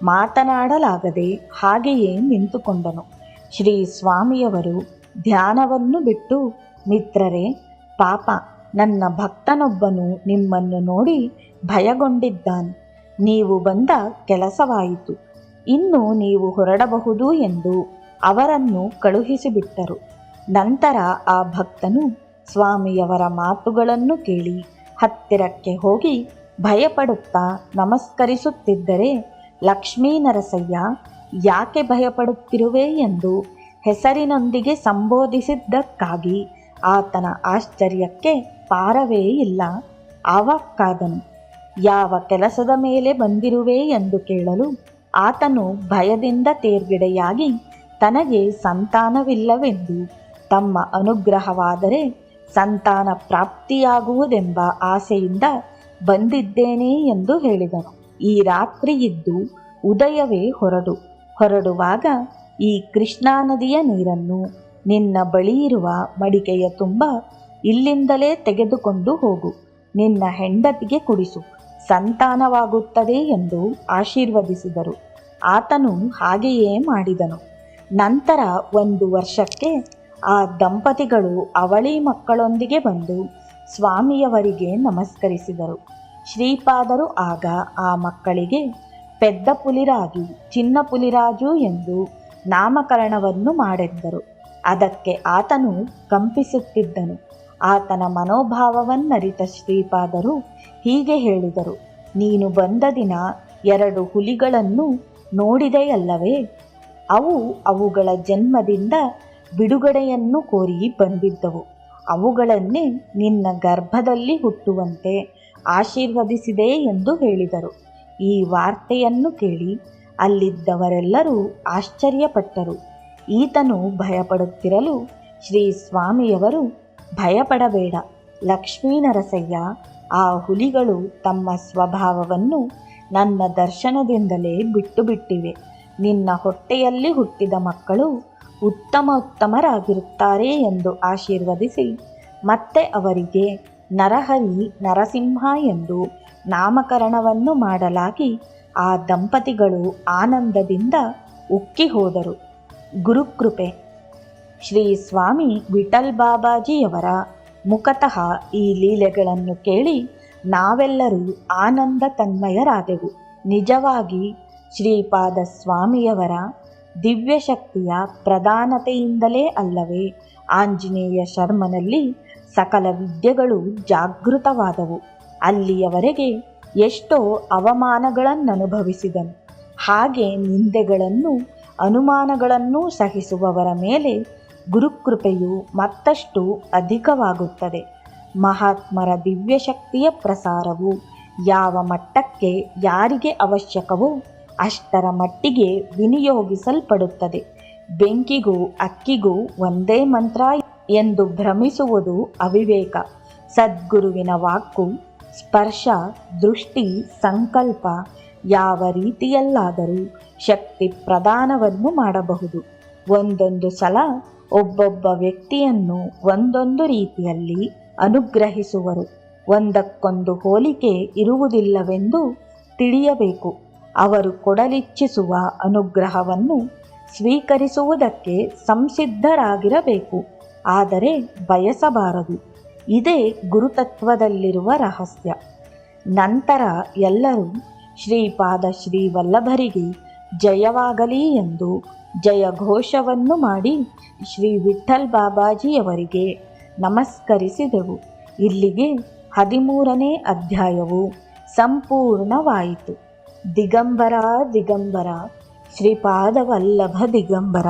ಮಾತನಾಡಲಾಗದೆ ಹಾಗೆಯೇ ನಿಂತುಕೊಂಡನು. ಶ್ರೀ ಸ್ವಾಮಿಯವರು ಧ್ಯಾನವನ್ನು ಬಿಟ್ಟು, ಮಿತ್ರರೇ, ಪಾಪ, ನನ್ನ ಭಕ್ತನೊಬ್ಬನು ನಿಮ್ಮನ್ನು ನೋಡಿ ಭಯಗೊಂಡಿದ್ದಾನೆ. ನೀವು ಬಂದ ಕೆಲಸವಾಯಿತು. ಇನ್ನು ನೀವು ಹೊರಡಬಹುದು ಎಂದು ಅವರನ್ನು ಕಳುಹಿಸಿಬಿಟ್ಟರು. ನಂತರ ಆ ಭಕ್ತನು ಸ್ವಾಮಿಯವರ ಮಾತುಗಳನ್ನು ಕೇಳಿ ಹತ್ತಿರಕ್ಕೆ ಹೋಗಿ ಭಯಪಡುತ್ತಾ ನಮಸ್ಕರಿಸುತ್ತಿದ್ದರೆ, ಲಕ್ಷ್ಮೀ ನರಸಯ್ಯ, ಯಾಕೆ ಭಯಪಡುತ್ತಿರುವೆ ಎಂದು ಹೆಸರಿನೊಂದಿಗೆ ಸಂಬೋಧಿಸಿದ್ದಕ್ಕಾಗಿ ಆತನ ಆಶ್ಚರ್ಯಕ್ಕೆ ಪಾರವೇ ಇಲ್ಲ. ಆವಾಕ್ಕಾದನು. ಯಾವ ಕೆಲಸದ ಮೇಲೆ ಬಂದಿರುವೆ ಎಂದು ಕೇಳಲು ಆತನು ಭಯದಿಂದ ತೇರ್ಗಡೆಯಾಗಿ ತನಗೆ ಸಂತಾನವಿಲ್ಲವೆಂದು, ತಮ್ಮ ಅನುಗ್ರಹವಾದರೆ ಸಂತಾನ ಪ್ರಾಪ್ತಿಯಾಗುವುದೆಂಬ ಆಸೆಯಿಂದ ಬಂದಿದ್ದೇನೆ ಎಂದು ಹೇಳಿದನು. ಈ ರಾತ್ರಿ ಇದ್ದು ಉದಯವೇ ಹೊರಡುವಾಗ ಈ ಕೃಷ್ಣಾ ನದಿಯ ನೀರನ್ನು ನಿನ್ನ ಬಳಿಯಿರುವ ಮಡಿಕೆಯ ತುಂಬ ಇಲ್ಲಿಂದಲೇ ತೆಗೆದುಕೊಂಡು ಹೋಗು. ನಿನ್ನ ಹೆಂಡತಿಗೆ ಕುಡಿಸು, ಸಂತಾನವಾಗುತ್ತದೆ ಎಂದು ಆಶೀರ್ವದಿಸಿದರು. ಆತನು ಹಾಗೆಯೇ ಮಾಡಿದನು. ನಂತರ 1 ವರ್ಷಕ್ಕೆ ಆ ದಂಪತಿಗಳು ಅವಳಿ ಮಕ್ಕಳೊಂದಿಗೆ ಬಂದು ಸ್ವಾಮಿಯವರಿಗೆ ನಮಸ್ಕರಿಸಿದರು. ಶ್ರೀಪಾದರು ಆಗ ಆ ಮಕ್ಕಳಿಗೆ ಪೆದ್ದ ಪುಲಿರಾಜು, ಚಿನ್ನ ಪುಲಿರಾಜು ಎಂದು ನಾಮಕರಣವನ್ನು ಮಾಡೆಂದರು. ಅದಕ್ಕೆ ಆತನು ಕಂಪಿಸುತ್ತಿದ್ದನು. ಆತನ ಮನೋಭಾವವನ್ನರಿತ ಶ್ರೀಪಾದರು ಹೀಗೆ ಹೇಳಿದರು, ನೀನು ಬಂದ ದಿನ 2 ಹುಲಿಗಳನ್ನು ನೋಡಿದೆಯಲ್ಲವೇ? ಅವು ಅವುಗಳ ಜನ್ಮದಿಂದ ಬಿಡುಗಡೆಯನ್ನು ಕೋರಿ ಬಂದಿದ್ದವು. ಅವುಗಳನ್ನೇ ನಿನ್ನ ಗರ್ಭದಲ್ಲಿ ಹುಟ್ಟುವಂತೆ ಆಶೀರ್ವದಿಸಿದೆ ಎಂದು ಹೇಳಿದರು. ಈ ವಾರ್ತೆಯನ್ನು ಕೇಳಿ ಅಲ್ಲಿದ್ದವರೆಲ್ಲರೂ ಆಶ್ಚರ್ಯಪಟ್ಟರು. ಈತನು ಭಯಪಡುತ್ತಿರಲು ಶ್ರೀ ಸ್ವಾಮಿಯವರು, ಭಯಪಡಬೇಡ ಲಕ್ಷ್ಮೀನರಸಯ್ಯ, ಆ ಹುಲಿಗಳು ತಮ್ಮ ಸ್ವಭಾವವನ್ನು ನನ್ನ ದರ್ಶನದಿಂದಲೇ ಬಿಟ್ಟಿವೆ. ನಿನ್ನ ಹೊಟ್ಟೆಯಲ್ಲಿ ಹುಟ್ಟಿದ ಮಕ್ಕಳು ಉತ್ತಮರಾಗಿರುತ್ತಾರೆ ಎಂದು ಆಶೀರ್ವದಿಸಿ ಮತ್ತೆ ಅವರಿಗೆ ನರಹರಿ, ನರಸಿಂಹ ಎಂದು ನಾಮಕರಣವನ್ನು ಮಾಡಲಾಗಿ ಆ ದಂಪತಿಗಳು ಆನಂದದಿಂದ ಉಕ್ಕಿ ಹೋದರು. ಗುರುಕೃಪೆ. ಶ್ರೀ ಸ್ವಾಮಿ ವಿಠಲ್ ಬಾಬಾಜಿಯವರ ಮುಖತಃ ಈ ಲೀಲೆಗಳನ್ನು ಕೇಳಿ ನಾವೆಲ್ಲರೂ ಆನಂದ ತನ್ಮಯರಾದೆವು. ನಿಜವಾಗಿ ಶ್ರೀಪಾದ ಸ್ವಾಮಿಯವರ ದಿವ್ಯಶಕ್ತಿಯ ಪ್ರಧಾನತೆಯಿಂದಲೇ ಅಲ್ಲವೇ ಆಂಜನೇಯ ಶರ್ಮನಲ್ಲಿ ಸಕಲ ವಿದ್ಯೆಗಳು ಜಾಗೃತವಾದವು. ಅಲ್ಲಿಯವರೆಗೆ ಎಷ್ಟೋ ಅವಮಾನಗಳನ್ನನುಭವಿಸಿದನು. ಹಾಗೆ ನಿಂದೆಗಳನ್ನು ಅನುಮಾನಗಳನ್ನು ಸಹಿಸುವವರ ಮೇಲೆ ಗುರುಕೃಪೆಯು ಮತ್ತಷ್ಟು ಅಧಿಕವಾಗುತ್ತದೆ. ಮಹಾತ್ಮರ ದಿವ್ಯಶಕ್ತಿಯ ಪ್ರಸಾರವು ಯಾವ ಮಟ್ಟಕ್ಕೆ ಯಾರಿಗೆ ಅವಶ್ಯಕವೋ ಅಷ್ಟರ ಮಟ್ಟಿಗೆ ವಿನಿಯೋಗಿಸಲ್ಪಡುತ್ತದೆ. ಬೆಂಕಿಗೂ ಅಕ್ಕಿಗೂ ಒಂದೇ ಮಂತ್ರ ಎಂದು ಭ್ರಮಿಸುವುದು ಅವಿವೇಕ. ಸದ್ಗುರುವಿನ ವಾಕು, ಸ್ಪರ್ಶ, ದೃಷ್ಟಿ, ಸಂಕಲ್ಪ ಯಾವ ರೀತಿಯಲ್ಲಾದರೂ ಶಕ್ತಿ ಪ್ರದಾನವನ್ನು ಮಾಡಬಹುದು. ಒಂದೊಂದು ಸಲ ಒಬ್ಬೊಬ್ಬ ವ್ಯಕ್ತಿಯನ್ನು ಒಂದೊಂದು ರೀತಿಯಲ್ಲಿ ಅನುಗ್ರಹಿಸುವರು. ಒಂದಕ್ಕೊಂದು ಹೋಲಿಕೆ ಇರುವುದಿಲ್ಲವೆಂದು ತಿಳಿಯಬೇಕು. ಅವರು ಕೊಡಲಿಚ್ಛಿಸುವ ಅನುಗ್ರಹವನ್ನು ಸ್ವೀಕರಿಸುವುದಕ್ಕೆ ಸಂಸಿದ್ಧರಾಗಿರಬೇಕು, ಆದರೆ ಬಯಸಬಾರದು. ಇದೇ ಗುರುತತ್ವದಲ್ಲಿರುವ ರಹಸ್ಯ. ನಂತರ ಎಲ್ಲರೂ ಶ್ರೀಪಾದ ಶ್ರೀವಲ್ಲಭರಿಗೆ ಜಯವಾಗಲಿ ಎಂದು ಜಯಘೋಷವನ್ನು ಮಾಡಿ ಶ್ರೀ ವಿಠ್ಠಲ್ ಬಾಬಾಜಿಯವರಿಗೆ ನಮಸ್ಕರಿಸಿದೆವು. ಇಲ್ಲಿಗೆ 13ನೇ ಅಧ್ಯಾಯವು ಸಂಪೂರ್ಣವಾಯಿತು. ದಿಗಂಬರ ದಿಗಂಬರ ಶ್ರೀಪಾದವಲ್ಲಭ ದಿಗಂಬರ.